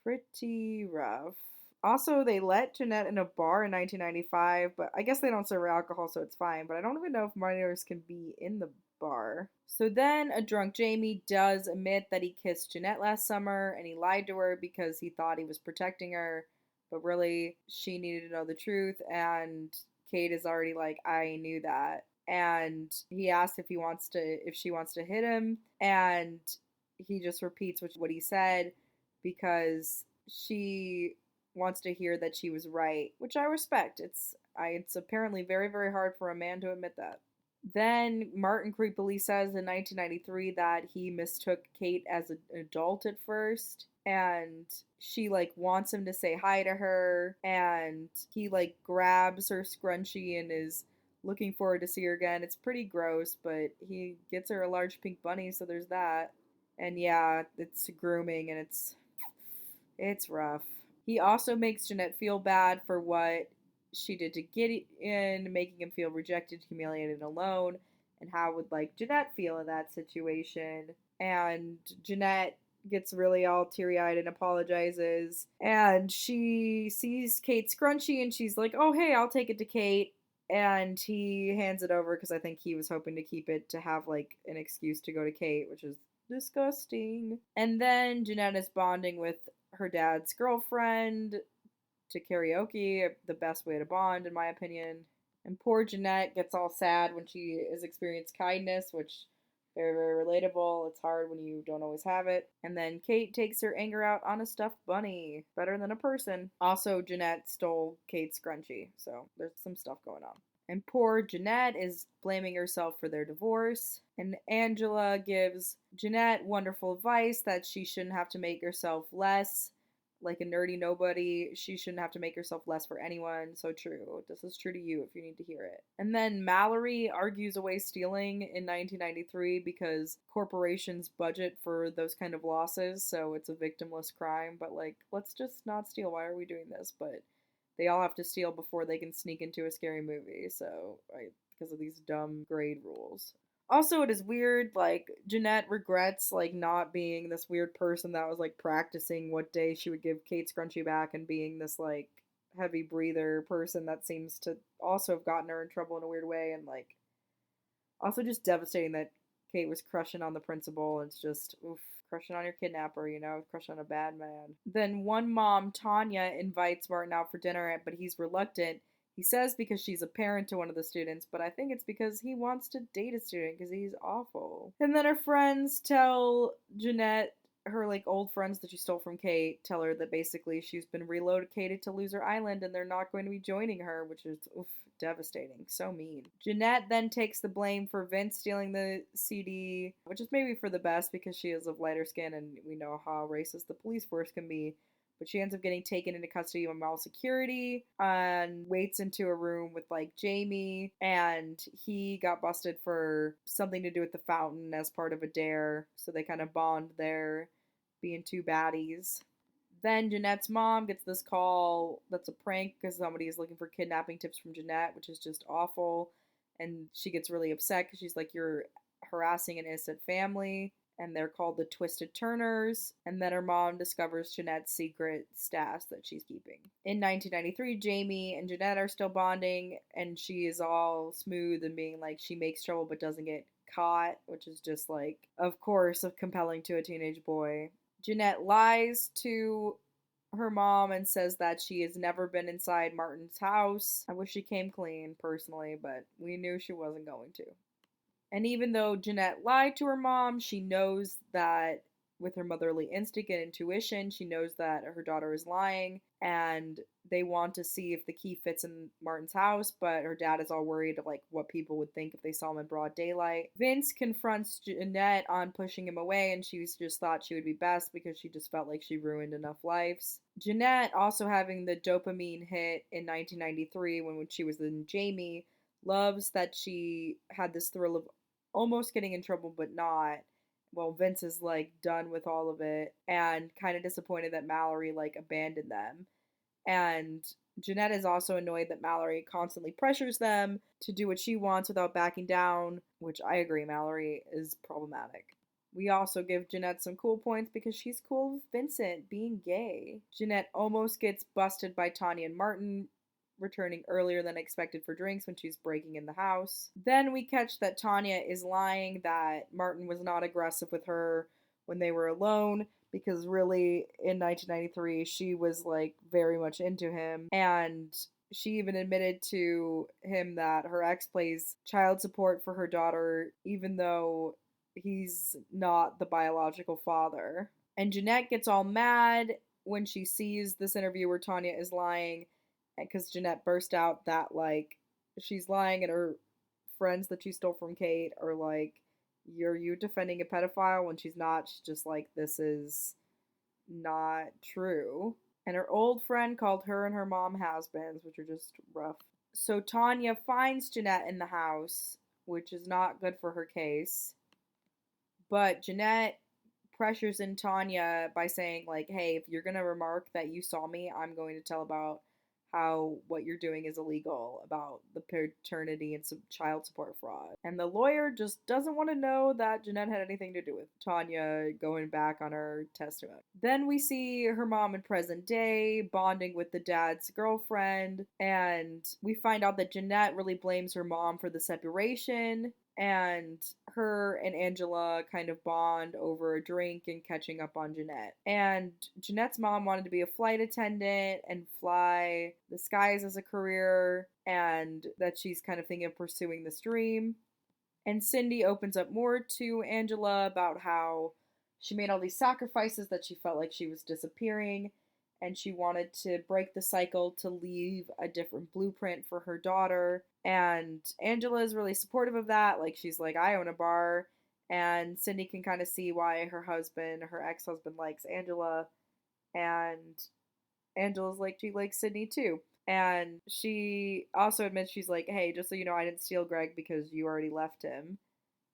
pretty rough. Also, they let Jeanette in a bar in 1995, but I guess they don't serve alcohol, so it's fine. But I don't even know if minors can be in the bar. So then a drunk Jamie does admit that he kissed Jeanette last summer and he lied to her because he thought he was protecting her, but really she needed to know the truth, and Kate is already like, I knew that. and he asks if she wants to hit him, and he just repeats what he said because she wants to hear that she was right, which I respect. It's apparently very, very hard for a man to admit that. Then Martin creepily says in 1993 that he mistook Kate as an adult at first, and she like wants him to say hi to her, and he like grabs her scrunchie and is looking forward to see her again. It's pretty gross, but he gets her a large pink bunny, so there's that. And yeah, it's grooming and it's rough. He also makes Jeanette feel bad for what she did to Gideon, making him feel rejected, humiliated, and alone. And how would like Jeanette feel in that situation? And Jeanette gets really all teary eyed and apologizes. And she sees Kate's scrunchie and she's like, oh, hey, I'll take it to Kate. And he hands it over because I think he was hoping to keep it to have like an excuse to go to Kate, which is disgusting. And then Jeanette is bonding with her dad's girlfriend to karaoke, the best way to bond, in my opinion. And poor Jeanette gets all sad when she has experienced kindness, which very, very relatable. It's hard when you don't always have it. And then Kate takes her anger out on a stuffed bunny. Better than a person. Also, Jeanette stole Kate's scrunchie, so there's some stuff going on. And poor Jeanette is blaming herself for their divorce. And Angela gives Jeanette wonderful advice that she shouldn't have to make herself less like a nerdy nobody. She shouldn't have to make herself less for anyone. So true. This is true to you if you need to hear it. And then Mallory argues away stealing in 1993 because corporations budget for those kind of losses, so it's a victimless crime. But like, let's just not steal. Why are we doing this? But they all have to steal before they can sneak into a scary movie. So because of these dumb grade rules. Also, it is weird, like, Jeanette regrets, like, not being this weird person that was, like, practicing what day she would give Kate Scrunchie back and being this, like, heavy breather person that seems to also have gotten her in trouble in a weird way. And, like, also just devastating that Kate was crushing on the principal. It's just, oof, crushing on your kidnapper, crushing on a bad man. Then one mom, Tanya, invites Martin out for dinner, but he's reluctant. He says because she's a parent to one of the students, but I think it's because he wants to date a student because he's awful. And then her friends tell Jeanette, her like old friends that she stole from Kate, tell her that basically she's been relocated to Loser Island and they're not going to be joining her, which is oof, devastating. So mean. Jeanette then takes the blame for Vince stealing the CD, which is maybe for the best because she is of lighter skin and we know how racist the police force can be. But she ends up getting taken into custody by mall security and waits into a room with like Jamie, and he got busted for something to do with the fountain as part of a dare. So they kind of bond there, being two baddies. Then Jeanette's mom gets this call that's a prank because somebody is looking for kidnapping tips from Jeanette, which is just awful. And she gets really upset because she's like, you're harassing an innocent family. And they're called the Twisted Turners. And then her mom discovers Jeanette's secret stash that she's keeping. In 1993, Jamie and Jeanette are still bonding, and she is all smooth and being like she makes trouble but doesn't get caught, which is just like, of course, compelling to a teenage boy. Jeanette lies to her mom and says that she has never been inside Martin's house. I wish she came clean, personally, but we knew she wasn't going to. And even though Jeanette lied to her mom, she knows that with her motherly instinct and intuition, she knows that her daughter is lying, and they want to see if the key fits in Martin's house, but her dad is all worried of like what people would think if they saw him in broad daylight. Vince confronts Jeanette on pushing him away, and she just thought she would be best because she just felt like she ruined enough lives. Jeanette, also having the dopamine hit in 1993 when she was in Jamie, loves that she had this thrill of almost getting in trouble but not. Well, Vince is like done with all of it and kind of disappointed that Mallory like abandoned them. And Jeanette is also annoyed that Mallory constantly pressures them to do what she wants without backing down, which I agree, Mallory is problematic. We also give Jeanette some cool points because she's cool with Vincent being gay. Jeanette almost gets busted by Tanya and Martin, returning earlier than expected for drinks when she's breaking in the house. Then we catch that Tanya is lying that Martin was not aggressive with her when they were alone, because really in 1993 she was like very much into him, and she even admitted to him that her ex pays child support for her daughter, even though he's not the biological father. And Jeanette gets all mad when she sees this interview where Tanya is lying, because Jeanette burst out that, like, she's lying, and her friends that she stole from Kate are like, "You're you defending a pedophile?" When she's not. She's just like, "This is not true." And her old friend called her and her mom has-beens, which are just rough. So Tanya finds Jeanette in the house, which is not good for her case. But Jeanette pressures in Tanya by saying, like, "Hey, if you're gonna remark that you saw me, I'm going to tell about how what you're doing is illegal, about the paternity and some child support fraud." And the lawyer just doesn't want to know that Jeanette had anything to do with Tanya going back on her testimony. Then we see her mom in present day bonding with the dad's girlfriend, and we find out that Jeanette really blames her mom for the separation, and her and Angela kind of bond over a drink and catching up on Jeanette. And Jeanette's mom wanted to be a flight attendant and fly the skies as a career, and that she's kind of thinking of pursuing this dream. And Cindy opens up more to Angela about how she made all these sacrifices, that she felt like she was disappearing, and she wanted to break the cycle to leave a different blueprint for her daughter. And Angela is really supportive of that. Like, she's like, "I own a bar." And Cindy can kind of see why her ex-husband, likes Angela. And Angela's like, she likes Sydney too. And she also admits, she's like, "Hey, just so you know, I didn't steal Greg because you already left him."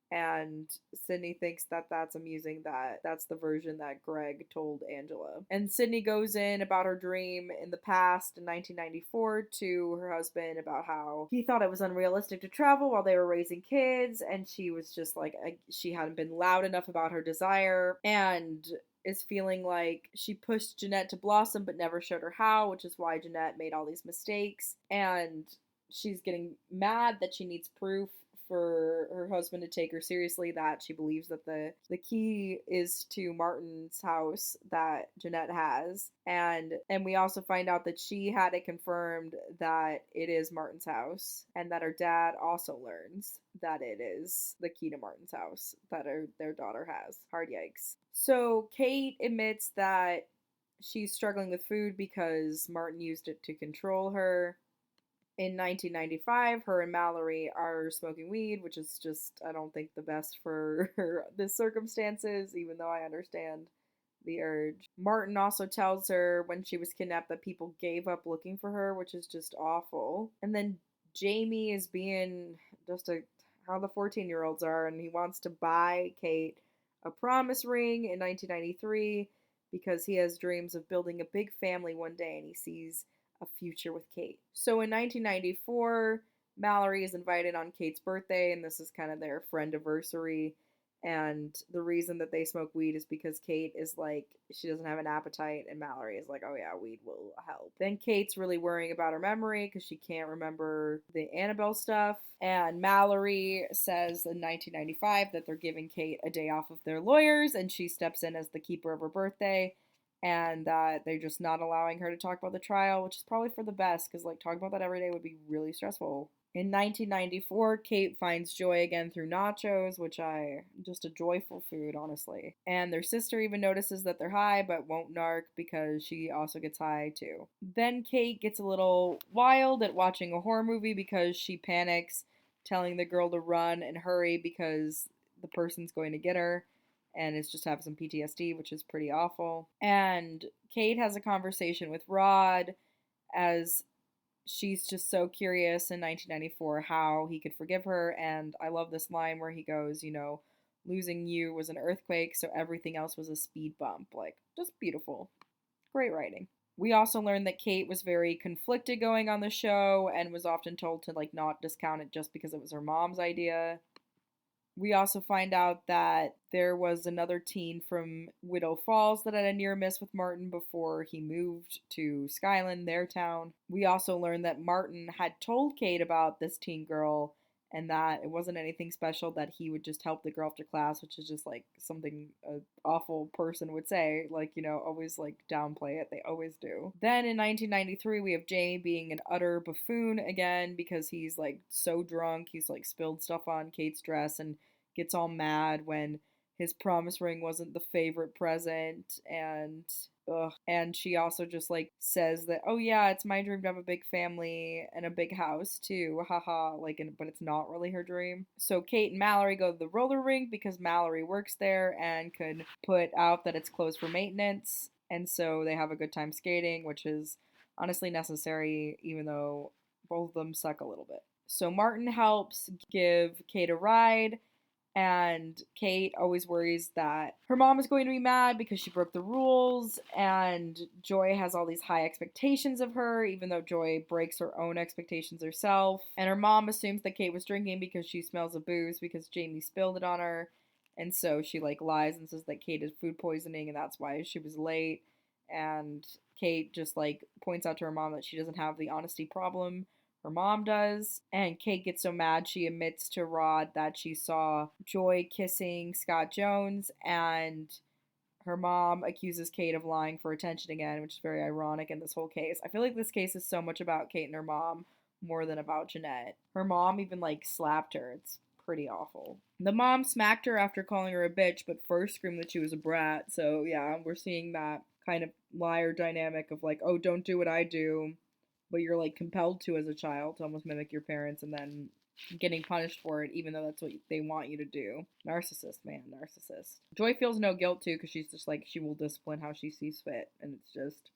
And Sydney thinks that that's amusing, that that's the version that Greg told Angela. And Sydney goes in about her dream in the past in 1994 to her husband about how he thought it was unrealistic to travel while they were raising kids, and she was just like, she hadn't been loud enough about her desire, and is feeling like she pushed Jeanette to blossom but never showed her how, which is why Jeanette made all these mistakes. And she's getting mad that she needs proof for her husband to take her seriously, that she believes that the key is to Martin's house that Jeanette has. And we also find out that she had it confirmed that it is Martin's house, and that her dad also learns that it is the key to Martin's house that their daughter has. Hard yikes. So Kate admits that she's struggling with food because Martin used it to control her. In 1995, her and Mallory are smoking weed, which is just, I don't think, the best for the circumstances, even though I understand the urge. Martin also tells her when she was kidnapped that people gave up looking for her, which is just awful. And then Jamie is being just how the 14-year-olds are, and he wants to buy Kate a promise ring in 1993 because he has dreams of building a big family one day, and he sees a future with Kate. So in 1994, Mallory is invited on Kate's birthday, and this is kind of their friend-iversary. And the reason that they smoke weed is because Kate is like, she doesn't have an appetite, and Mallory is like, "Oh yeah, weed will help." Then Kate's really worrying about her memory because she can't remember the Annabelle stuff. And Mallory says in 1995 that they're giving Kate a day off of their lawyers, and she steps in as the keeper of her birthday, and that they're just not allowing her to talk about the trial, which is probably for the best, because like talking about that every day would be really stressful. In 1994, Kate finds joy again through nachos, which just a joyful food, honestly. And their sister even notices that they're high, but won't narc because she also gets high too. Then Kate gets a little wild at watching a horror movie because she panics, telling the girl to run and hurry because the person's going to get her, and is just having some PTSD, which is pretty awful. And Kate has a conversation with Rod as she's just so curious in 1994 how he could forgive her. And I love this line where he goes, "Losing you was an earthquake, so everything else was a speed bump." Like, just beautiful. Great writing. We also learned that Kate was very conflicted going on the show and was often told to like not discount it just because it was her mom's idea. We also find out that there was another teen from Widow Falls that had a near miss with Martin before he moved to Skyland, their town. We also learned that Martin had told Kate about this teen girl and that it wasn't anything special, that he would just help the girl after class, which is just like something a awful person would say, like, you know, always like downplay it. They always do. Then in 1993 we have Jamie being an utter buffoon again because he's like so drunk, he's like spilled stuff on Kate's dress and gets all mad when his promise ring wasn't the favorite present, and ugh. And she also just like says that, oh yeah, it's my dream to have a big family and a big house too, haha, like, but it's not really her dream. So Kate and Mallory go to the roller rink because Mallory works there and could put out that it's closed for maintenance, and so they have a good time skating, which is honestly necessary, even though both of them suck a little bit. So Martin helps give Kate a ride, and Kate always worries that her mom is going to be mad because she broke the rules, and Joy has all these high expectations of her, even though Joy breaks her own expectations herself. And her mom assumes that Kate was drinking because she smells of booze because Jamie spilled it on her, and so she like lies and says that Kate had food poisoning and that's why she was late. And Kate just like points out to her mom that she doesn't have the honesty problem, her mom does. And Kate gets so mad she admits to Rod that she saw Joy kissing Scott Jones, and her mom accuses Kate of lying for attention again, which is very ironic in this whole case. I feel like this case is so much about Kate and her mom more than about Jeanette. Her mom even like slapped her. It's pretty awful. The mom smacked her after calling her a bitch, but first screamed that she was a brat. So yeah, we're seeing that kind of liar dynamic of like, oh, don't do what I do, but you're like compelled to as a child to almost mimic your parents and then getting punished for it even though that's what they want you to do. Narcissist, man, narcissist. Joy feels no guilt too because she's just like, she will discipline how she sees fit, and it's just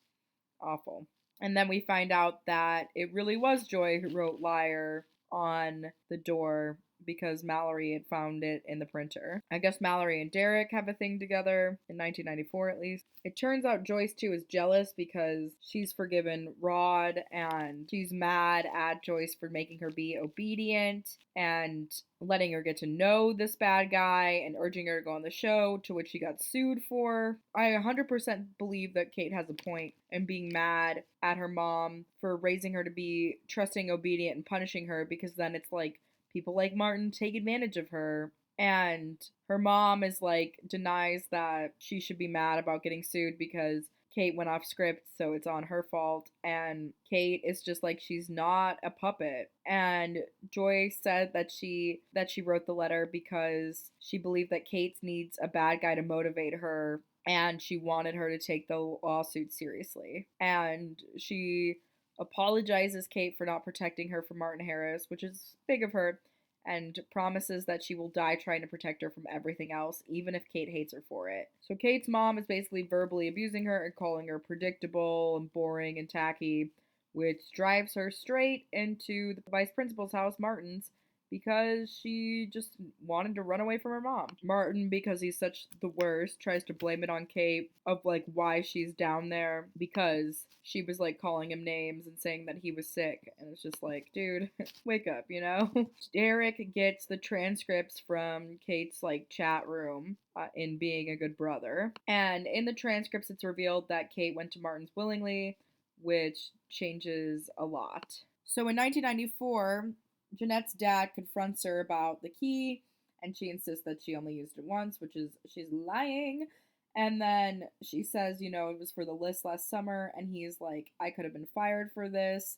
awful. And then we find out that it really was Joy who wrote liar on the door because Mallory had found it in the printer. I guess Mallory and Derek have a thing together in 1994 at least. It turns out Joyce too is jealous because she's forgiven Rod and she's mad at Joyce for making her be obedient and letting her get to know this bad guy and urging her to go on the show, to which she got sued for. I 100% believe that Kate has a point in being mad at her mom for raising her to be trusting, obedient, and punishing her, because then it's like people like Martin take advantage of her. And her mom is like, denies that she should be mad about getting sued because Kate went off script, so it's on her fault. And Kate is just like, she's not a puppet. And Joy said that she wrote the letter because she believed that Kate needs a bad guy to motivate her, and she wanted her to take the lawsuit seriously. And she apologizes Kate for not protecting her from Martin Harris, which is big of her, and promises that she will die trying to protect her from everything else, even if Kate hates her for it. So Kate's mom is basically verbally abusing her and calling her predictable and boring and tacky, which drives her straight into the vice principal's house, Martin's, because she just wanted to run away from her mom. Martin, because he's such the worst, tries to blame it on Kate of like why she's down there because she was like calling him names and saying that he was sick. And it's just like, dude, wake up, you know? Derek gets the transcripts from Kate's like chat room in being a good brother. And in the transcripts, it's revealed that Kate went to Martin's willingly, which changes a lot. So in 1994, Jeanette's dad confronts her about the key, and she insists that she only used it once, which is, she's lying. And then she says, you know, it was for the list last summer, and he's like, I could have been fired for this,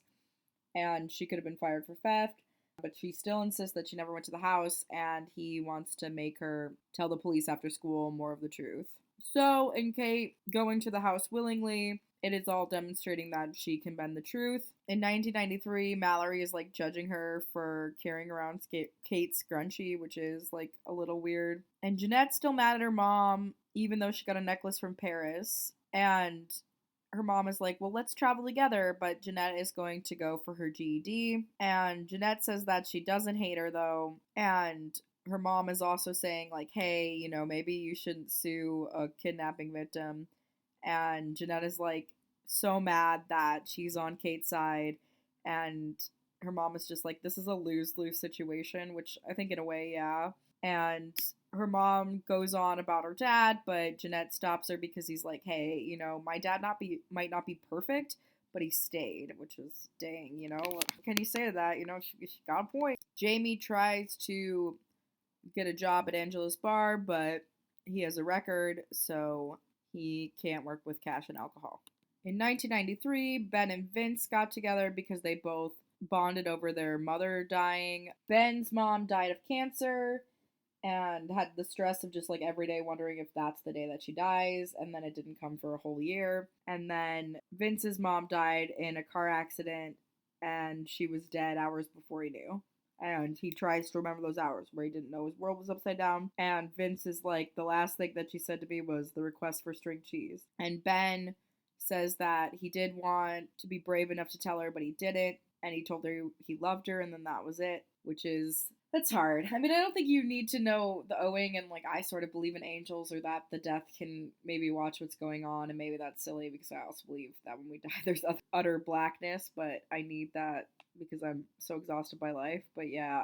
and she could have been fired for theft. But she still insists that she never went to the house, and he wants to make her tell the police after school more of the truth. So, in Kate going to the house willingly, it is all demonstrating that she can bend the truth. In 1993, Mallory is like judging her for carrying around Kate's scrunchie, which is like a little weird. And Jeanette's still mad at her mom, even though she got a necklace from Paris. And her mom is like, well, let's travel together, but Jeanette is going to go for her GED. And Jeanette says that she doesn't hate her though. And her mom is also saying like, hey, you know, maybe you shouldn't sue a kidnapping victim. And Jeanette is like so mad that she's on Kate's side, and her mom is just like, this is a lose-lose situation, which I think in a way, yeah. And her mom goes on about her dad, but Jeanette stops her because he's like, hey, you know, my dad might not be perfect, but he stayed, which was dang, you know. What can you say to that? You know, she got a point. Jamie tries to get a job at Angela's bar, but he has a record, so he can't work with cash and alcohol. In 1993, Ben and Vince got together because they both bonded over their mother dying. Ben's mom died of cancer and had the stress of just like every day wondering if that's the day that she dies, and then it didn't come for a whole year. And then Vince's mom died in a car accident and she was dead hours before he knew. And he tries to remember those hours where he didn't know his world was upside down. And Vince is like, the last thing that she said to me was the request for string cheese. And Ben says that he did want to be brave enough to tell her, but he didn't. And he told her he loved her, and then that was it, which is, that's hard. I mean, I don't think you need to know the owing, and like, I sort of believe in angels, or that the death can maybe watch what's going on, and maybe that's silly because I also believe that when we die, there's utter blackness, but I need that because I'm so exhausted by life. But yeah,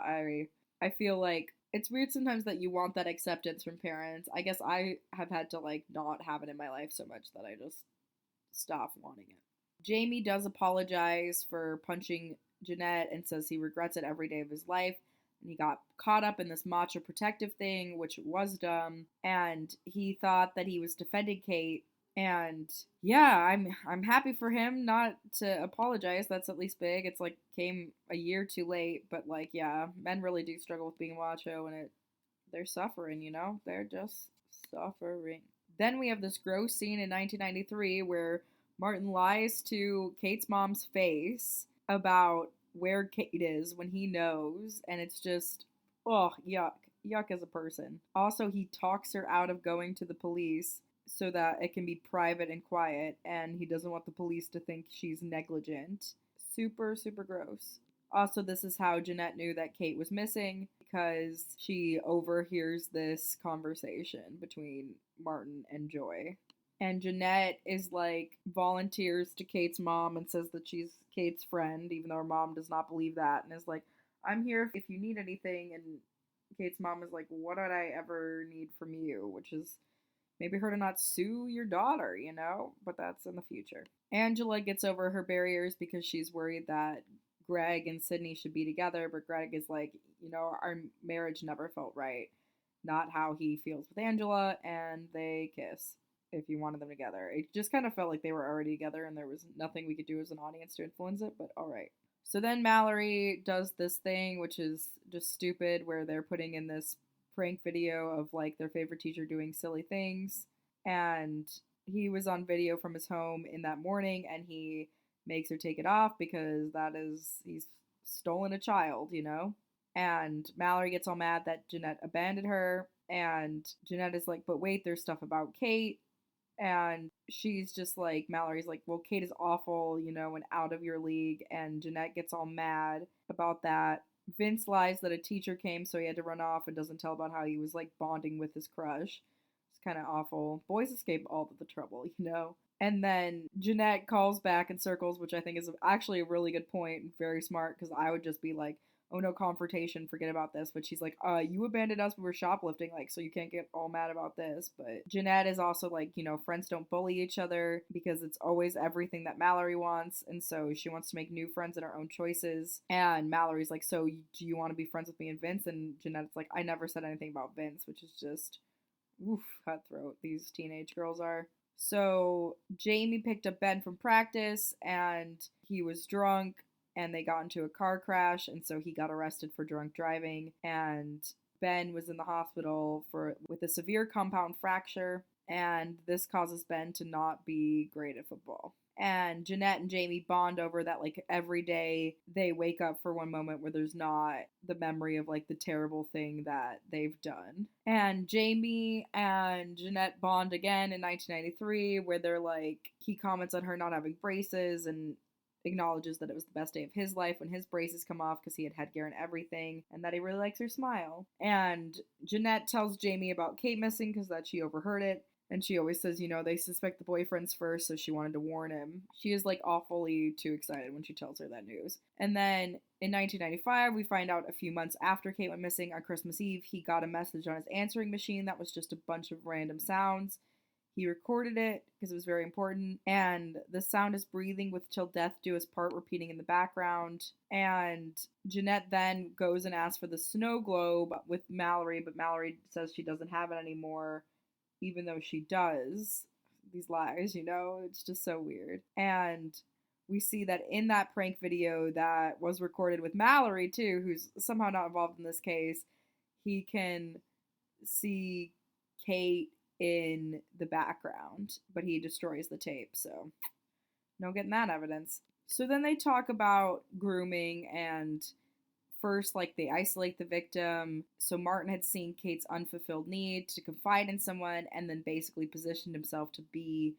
I feel like it's weird sometimes that you want that acceptance from parents. I guess I have had to like not have it in my life so much that I just stop wanting it. Jamie does apologize for punching Jeanette and says he regrets it every day of his life. And he got caught up in this macho protective thing, which was dumb. And he thought that he was defending Kate. And yeah, I'm happy for him not to apologize. That's at least big. It's like came a year too late. But like, yeah, men really do struggle with being macho, and they're suffering, you know? They're just suffering. Then we have this gross scene in 1993 where Martin lies to Kate's mom's face about where Kate is when he knows, and it's just, oh, yuck. Yuck as a person. Also, he talks her out of going to the police so that it can be private and quiet, and he doesn't want the police to think she's negligent. Super, super gross. Also, this is how Jeanette knew that Kate was missing, because she overhears this conversation between Martin and Joy. And Jeanette is like, volunteers to Kate's mom and says that she's Kate's friend, even though her mom does not believe that, and is like, I'm here if you need anything. And Kate's mom is like, what would I ever need from you? Which is maybe her to not sue your daughter, you know? But that's in the future. Angela gets over her barriers because she's worried that Greg and Sydney should be together, but Greg is like, you know, our marriage never felt right. Not how he feels with Angela, and they kiss if you wanted them together. It just kind of felt like they were already together and there was nothing we could do as an audience to influence it, but alright. So then Mallory does this thing, which is just stupid, where they're putting in this prank video of like their favorite teacher doing silly things, and he was on video from his home in that morning, and he makes her take it off because he's stolen a child, you know? And Mallory gets all mad that Jeanette abandoned her, and Jeanette is like, but wait, there's stuff about Kate. And she's just like, Mallory's like, well, Kate is awful, you know, and out of your league. And Jeanette gets all mad about that. Vince lies that a teacher came, so he had to run off, and doesn't tell about how he was like bonding with his crush. It's kind of awful. Boys escape all of the trouble, you know? And then Jeanette calls back in circles, which I think is actually a really good point and very smart, because I would just be like, oh no, confrontation, forget about this. But she's like, you abandoned us when we were shoplifting, like, so you can't get all mad about this. But Jeanette is also like, you know, friends don't bully each other, because it's always everything that Mallory wants, and so she wants to make new friends and her own choices. And Mallory's like, so do you want to be friends with me and Vince? And Jeanette's like, I never said anything about Vince, which is just, oof, cutthroat, these teenage girls are. So Jamie picked up Ben from practice, and he was drunk, and they got into a car crash, and so he got arrested for drunk driving, and Ben was in the hospital with a severe compound fracture, and this causes Ben to not be great at football. And Jeanette and Jamie bond over that, like, every day they wake up for one moment where there's not the memory of, like, the terrible thing that they've done. And Jamie and Jeanette bond again in 1993, where they're like, he comments on her not having braces, and acknowledges that it was the best day of his life when his braces come off because he had headgear and everything, and that he really likes her smile. And Jeanette tells Jamie about Kate missing because that she overheard it, and she always says, you know, they suspect the boyfriends first, so she wanted to warn him. She is like awfully too excited when she tells her that news. And then in 1995, we find out a few months after Kate went missing, on Christmas Eve, he got a message on his answering machine that was just a bunch of random sounds. He recorded it because it was very important. And the sound is breathing with Till Death Do Us Part repeating in the background. And Jeanette then goes and asks for the snow globe with Mallory, but Mallory says she doesn't have it anymore, even though she does. These lies, it's just so weird. And we see that in that prank video that was recorded with Mallory, too, who's somehow not involved in this case, he can see Kate in the background, but he destroys the tape, so no getting that evidence. So then they talk about grooming, and first, they isolate the victim. So Martin had seen Kate's unfulfilled need to confide in someone, and then basically positioned himself to be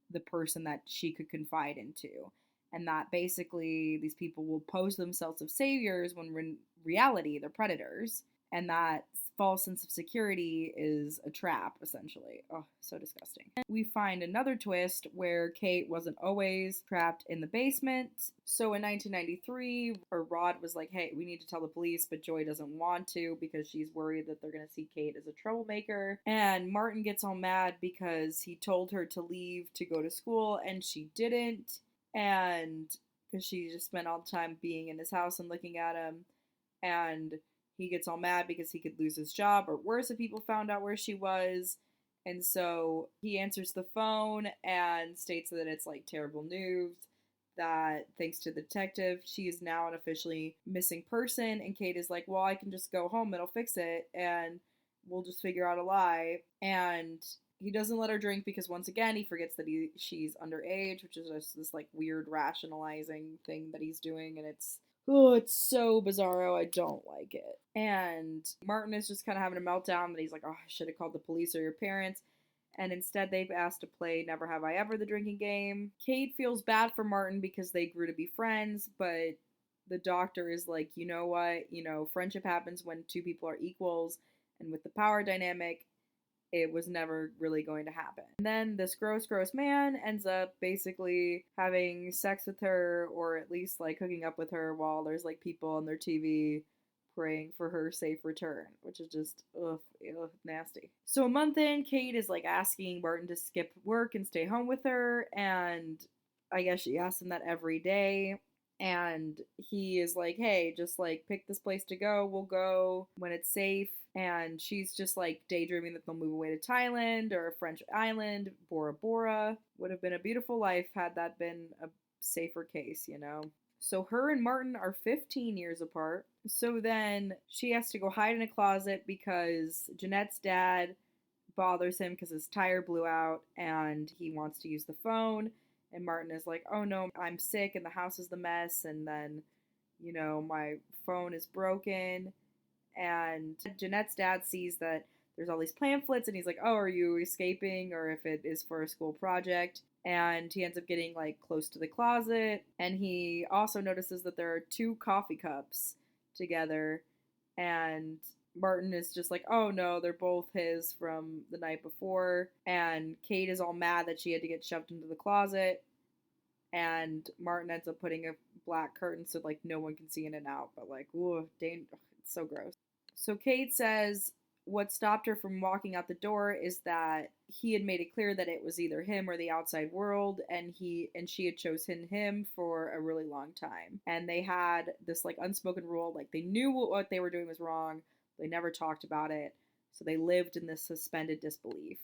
the person that she could confide into. And that basically these people will pose themselves as saviors when in reality they're predators. And that false sense of security is a trap, essentially. Oh, so disgusting. We find another twist where Kate wasn't always trapped in the basement. So in 1993, Rod was like, hey, we need to tell the police, but Joy doesn't want to because she's worried that they're going to see Kate as a troublemaker. And Martin gets all mad because he told her to leave to go to school, and she didn't. And because she just spent all the time being in his house and looking at him. And he gets all mad because he could lose his job, or worse, if people found out where she was. And so he answers the phone and states that it's terrible news, that thanks to the detective, she is now an officially missing person. And Kate is like, well, I can just go home, it'll fix it, and we'll just figure out a lie. And he doesn't let her drink because, once again, he forgets that she's underage, which is just this weird rationalizing thing that he's doing, and it's so bizarro. I don't like it. And Martin is just kind of having a meltdown that he's like, oh, I should have called the police or your parents. And instead they've asked to play Never Have I Ever, the drinking game. Kate feels bad for Martin because they grew to be friends, but the doctor is like, you know what? Friendship happens when two people are equals, and with the power dynamic, it was never really going to happen. And then this gross man ends up basically having sex with her, or at least hooking up with her while there's people on their TV praying for her safe return, which is just nasty. So a month in, Kate is asking Martin to skip work and stay home with her, and I guess she asks him that every day. And he is like, hey, just pick this place to go. We'll go when it's safe. And she's just daydreaming that they'll move away to Thailand or a French island. Bora Bora would have been a beautiful life had that been a safer case, So her and Martin are 15 years apart. So then she has to go hide in a closet because Jeanette's dad bothers him because his tire blew out and he wants to use the phone. And Martin is like, oh no, I'm sick and the house is the mess. And then, my phone is broken. And Jeanette's dad sees that there's all these pamphlets and he's like, oh, are you escaping, or if it is for a school project? And he ends up getting close to the closet, and he also notices that there are 2 coffee cups together, and Martin is just like, oh no, they're both his from the night before. And Kate is all mad that she had to get shoved into the closet, and Martin ends up putting a black curtain so no one can see in and out, but ooh, it's so gross. So Kate says what stopped her from walking out the door is that he had made it clear that it was either him or the outside world, and she had chosen him for a really long time. And they had this unspoken rule, they knew what they were doing was wrong, they never talked about it, so they lived in this suspended disbelief.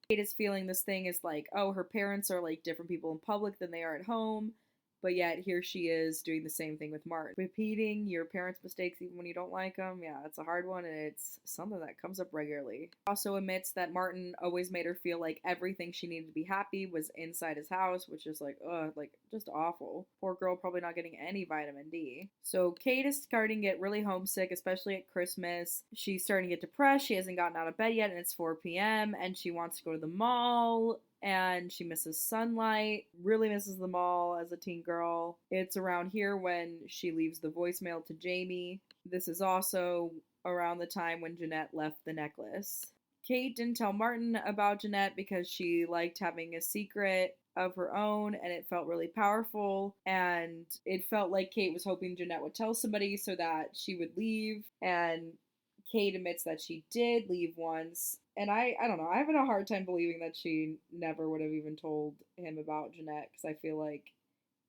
Kate is feeling this thing is oh, her parents are different people in public than they are at home. But yet, here she is doing the same thing with Martin. Repeating your parents' mistakes even when you don't like them, yeah, it's a hard one, and it's something that comes up regularly. Also admits that Martin always made her feel like everything she needed to be happy was inside his house, which is just awful. Poor girl, probably not getting any vitamin D. So Kate is starting to get really homesick, especially at Christmas. She's starting to get depressed. She hasn't gotten out of bed yet, and it's 4 p.m., and she wants to go to the mall. And she misses sunlight, really misses the mall as a teen girl. It's around here when she leaves the voicemail to Jamie. This is also around the time when Jeanette left the necklace. Kate didn't tell Martin about Jeanette because she liked having a secret of her own, and it felt really powerful, and it felt like Kate was hoping Jeanette would tell somebody so that she would leave. And Kate admits that she did leave once, And I don't know. I'm having a hard time believing that she never would have even told him about Jeanette because I feel like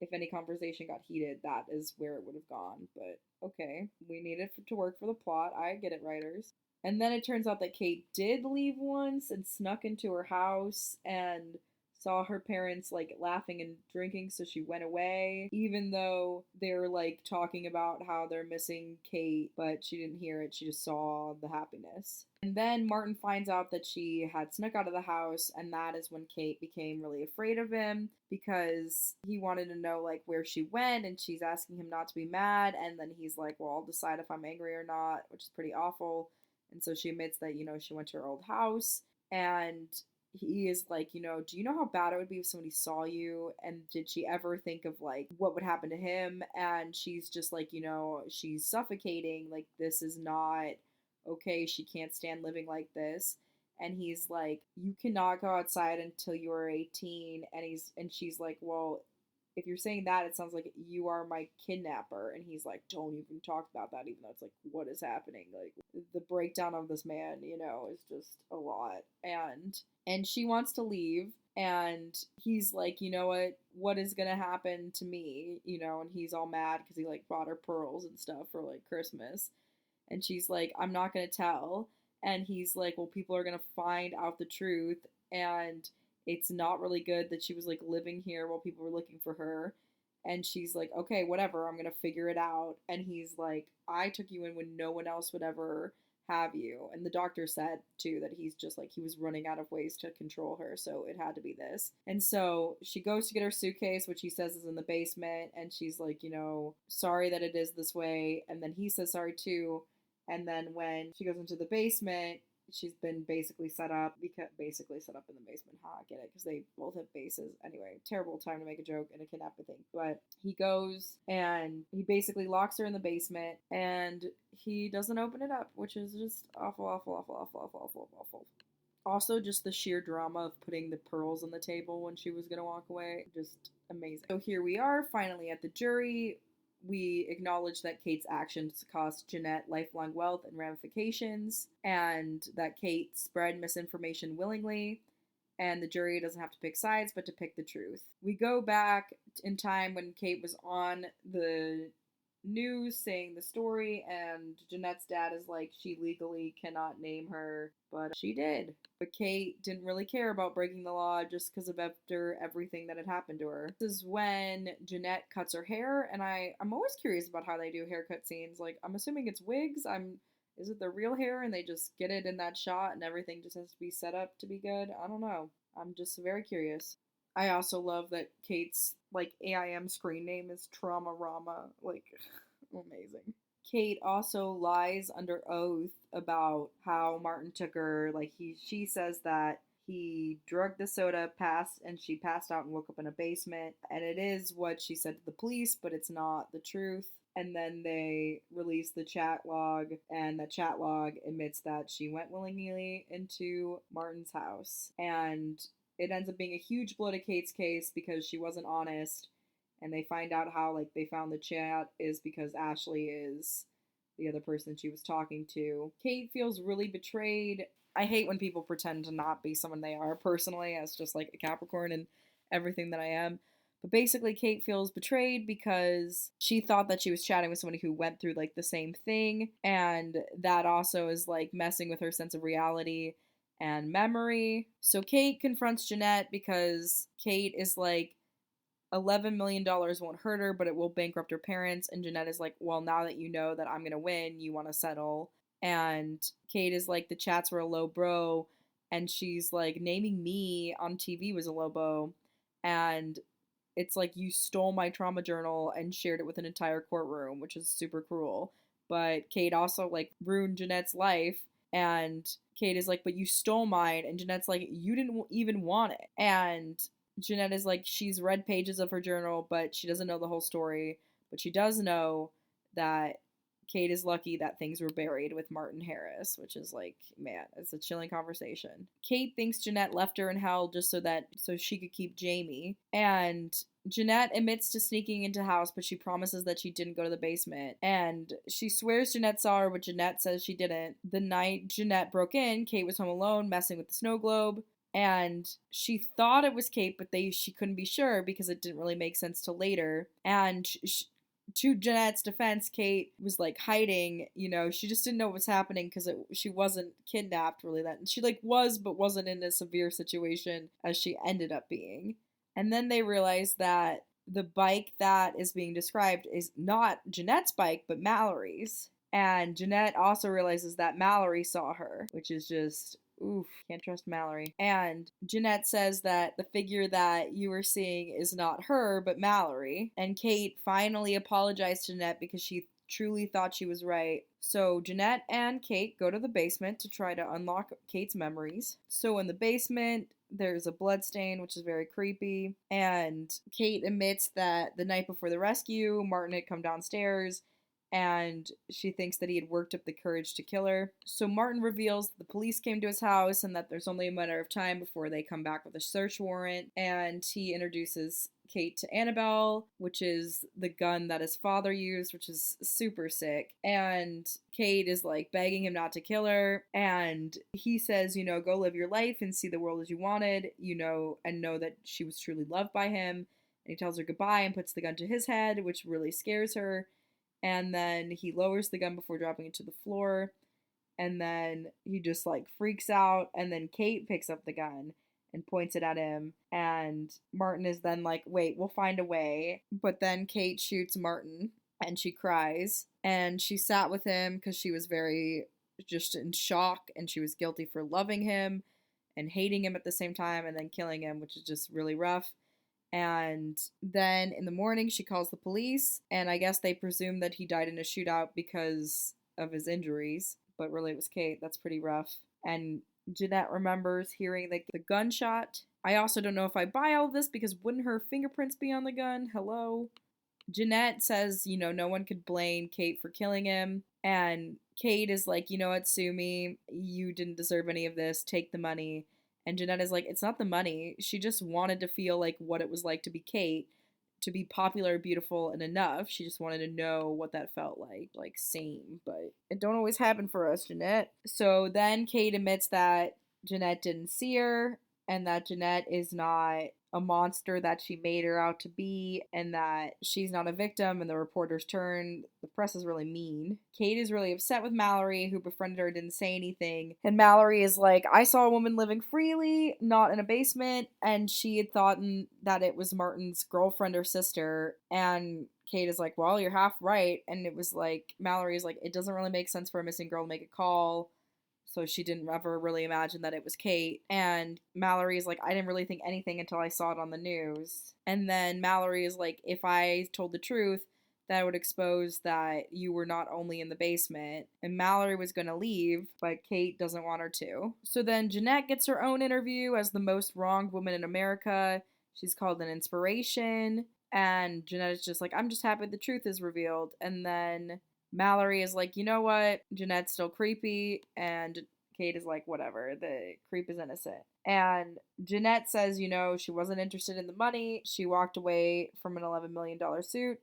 if any conversation got heated, that is where it would have gone. But okay, we need it to work for the plot. I get it, writers. And then it turns out that Kate did leave once and snuck into her house and saw her parents like laughing and drinking, so she went away, even though they're like talking about how they're missing Kate, but she didn't hear it. She just saw the happiness. And then Martin finds out that she had snuck out of the house, and that is when Kate became really afraid of him because he wanted to know like where she went, and she's asking him not to be mad, and then he's like, well, I'll decide if I'm angry or not, which is pretty awful. And so she admits that, she went to her old house, and he is like, do you know how bad it would be if somebody saw you? And did she ever think of like what would happen to him? And she's just like, she's suffocating. Like, this is not okay. She can't stand living like this. And he's like, you cannot go outside until you are 18. And she's like, well, if you're saying that, it sounds like you are my kidnapper. And he's like, don't even talk about that, even though it's like, what is happening? Like, the breakdown of this man, is just a lot. And she wants to leave. And he's like, you know what is gonna happen to me? And he's all mad because he like bought her pearls and stuff for like Christmas. And she's like, I'm not gonna tell. And he's like, well, people are gonna find out the truth. And it's not really good that she was like living here while people were looking for her. And she's like, okay, whatever, I'm gonna figure it out. And he's like, I took you in when no one else would ever have you. And the doctor said too that he's just like, he was running out of ways to control her, so it had to be this. And so she goes to get her suitcase, which he says is in the basement, and she's like, sorry that it is this way. And then he says sorry too. And then when she goes into the basement, she's been basically set up in the basement. I get it, because they both have bases. Anyway, terrible time to make a joke in a kidnapping thing. But he goes and he basically locks her in the basement, and he doesn't open it up, which is just awful, awful, awful, awful, awful, awful, awful. Also, just the sheer drama of putting the pearls on the table when she was gonna walk away, just amazing. So here we are, finally at the jury. We acknowledge that Kate's actions cost Jeanette lifelong wealth and ramifications, and that Kate spread misinformation willingly, and the jury doesn't have to pick sides, but to pick the truth. We go back in time when Kate was on the news saying the story, and Jeanette's dad is like, she legally cannot name her, but she did. But Kate didn't really care about breaking the law just because of after everything that had happened to her. This is when Jeanette cuts her hair, and I'm always curious about how they do haircut scenes. Like, I'm assuming it's wigs. Is it the real hair and they just get it in that shot and everything just has to be set up to be good? I don't know. I'm just very curious. I also love that Kate's like AIM screen name is Trauma Rama. Like, amazing. Kate also lies under oath about how Martin took her. Like, she says that he drugged the soda, and she passed out and woke up in a basement. And it is what she said to the police, but it's not the truth. And then they release the chat log, and the chat log admits that she went willingly into Martin's house. And it ends up being a huge blow to Kate's case because she wasn't honest. And they find out how, like, they found the chat is because Ashley is the other person she was talking to. Kate feels really betrayed. I hate when people pretend to not be someone they are personally, as just like a Capricorn and everything that I am. But basically, Kate feels betrayed because she thought that she was chatting with somebody who went through like the same thing. And that also is like messing with her sense of reality and memory. So Kate confronts Jeanette because Kate is like, $11 million won't hurt her, but it will bankrupt her parents. And Jeanette is like, well, now that you know that I'm going to win, you want to settle. And Kate is like, the chats were a low blow. And she's like, naming me on TV was a low blow. And it's like, you stole my trauma journal and shared it with an entire courtroom, which is super cruel. But Kate also like ruined Jeanette's life. And Kate is like, but you stole mine. And Jeanette's like, you didn't even want it. And Jeanette is like, she's read pages of her journal, but she doesn't know the whole story. But she does know that Kate is lucky that things were buried with Martin Harris, which is like, man, it's a chilling conversation. Kate thinks Jeanette left her in hell just so she could keep Jamie. And Jeanette admits to sneaking into the house, but she promises that she didn't go to the basement. And she swears Jeanette saw her, but Jeanette says she didn't. The night Jeanette broke in, Kate was home alone, messing with the snow globe. And she thought it was Kate, but she couldn't be sure because it didn't really make sense till later. And to Jeanette's defense, Kate was like hiding, she just didn't know what was happening because she wasn't kidnapped really that. And she like was, but wasn't in a severe situation as she ended up being. And then they realized that the bike that is being described is not Jeanette's bike, but Mallory's. And Jeanette also realizes that Mallory saw her, which is just, oof, can't trust Mallory. And Jeanette says that the figure that you were seeing is not her, but Mallory. And Kate finally apologized to Jeanette because she truly thought she was right. So Jeanette and Kate go to the basement to try to unlock Kate's memories. So in the basement, there's a blood stain, which is very creepy. And Kate admits that the night before the rescue, Martin had come downstairs and she thinks that he had worked up the courage to kill her. So Martin reveals that the police came to his house and that there's only a matter of time before they come back with a search warrant. And he introduces Kate to Annabelle, which is the gun that his father used, which is super sick. And Kate is like begging him not to kill her. And he says, go live your life and see the world as you wanted, and know that she was truly loved by him. And he tells her goodbye and puts the gun to his head, which really scares her. And then he lowers the gun before dropping it to the floor. And then he just like freaks out. And then Kate picks up the gun and points it at him. And Martin is then like, wait, we'll find a way. But then Kate shoots Martin and she cries. And she sat with him because she was very just in shock. And she was guilty for loving him and hating him at the same time and then killing him, which is just really rough. And then in the morning, she calls the police, and I guess they presume that he died in a shootout because of his injuries, but really it was Kate. That's pretty rough. And Jeanette remembers hearing the gunshot. I also don't know if I buy all of this because wouldn't her fingerprints be on the gun? Hello? Jeanette says, no one could blame Kate for killing him. And Kate is like, you know what, sue me. You didn't deserve any of this. Take the money. And Jeanette is like, it's not the money. She just wanted to feel like what it was like to be Kate, to be popular, beautiful, and enough. She just wanted to know what that felt like. Like, same. But it don't always happen for us, Jeanette. So then Kate admits that Jeanette didn't see her, and that Jeanette is not a monster that she made her out to be, and that she's not a victim, and the reporters turn. The press is really mean. Kate is really upset with Mallory, who befriended her, didn't say anything. And Mallory is like, I saw a woman living freely, not in a basement, and she had thought that it was Martin's girlfriend or sister. And Kate is like, well, you're half right. And it was like, Mallory is like, it doesn't really make sense for a missing girl to make a call. So she didn't ever really imagine that it was Kate. And Mallory is like, I didn't really think anything until I saw it on the news. And then Mallory is like, if I told the truth, that would expose that you were not only in the basement. And Mallory was going to leave, but Kate doesn't want her to. So then Jeanette gets her own interview as the most wronged woman in America. She's called an inspiration. And Jeanette is just like, I'm just happy the truth is revealed. And then Mallory is like, you know what? Jeanette's still creepy. And Kate is like, whatever. The creep is innocent. And Jeanette says, she wasn't interested in the money. She walked away from an $11 million suit.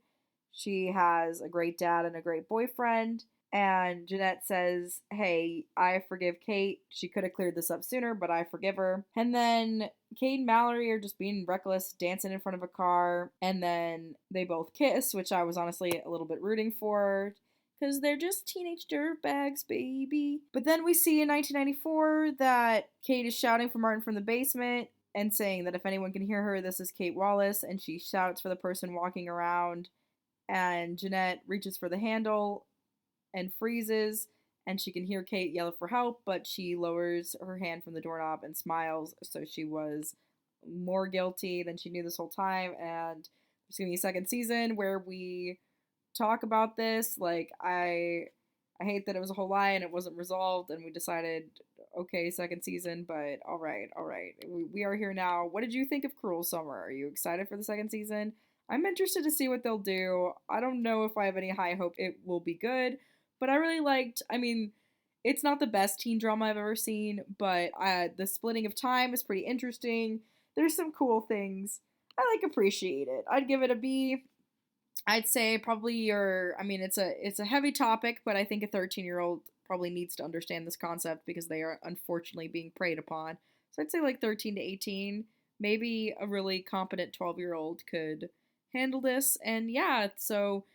She has a great dad and a great boyfriend. And Jeanette says, hey, I forgive Kate. She could have cleared this up sooner, but I forgive her. And then Kate and Mallory are just being reckless, dancing in front of a car. And then they both kiss, which I was honestly a little bit rooting for, because they're just teenage dirtbags, baby. But then we see in 1994 that Kate is shouting for Martin from the basement and saying that if anyone can hear her, this is Kate Wallace. And she shouts for the person walking around. And Jeanette reaches for the handle and freezes. And she can hear Kate yell for help, but she lowers her hand from the doorknob and smiles. So she was more guilty than she knew this whole time. And there's going to be a second season where we talk about this. Like, I hate that it was a whole lie and it wasn't resolved, and we decided, okay, second season, but all right. We are here now. What did you think of Cruel Summer? Are you excited for the second season? I'm interested to see what they'll do. I don't know if I have any high hope it will be good, but I really liked, it's not the best teen drama I've ever seen, but the splitting of time is pretty interesting. There's some cool things. I like appreciate it. I'd give it a B. I'd say probably I mean it's a heavy topic, but I think a 13-year-old probably needs to understand this concept because they are unfortunately being preyed upon. So I'd say like 13 to 18. Maybe a really competent 12-year-old could handle this. And yeah, so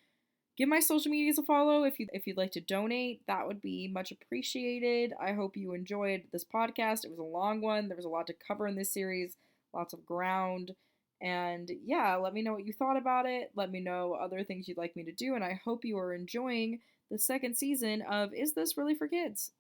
give my social medias a follow if you'd like to donate. That would be much appreciated. I hope you enjoyed this podcast. It was a long one. There was a lot to cover in this series, lots of ground. And yeah, let me know what you thought about it. Let me know other things you'd like me to do. And I hope you are enjoying the second season of Is This Really for Kids?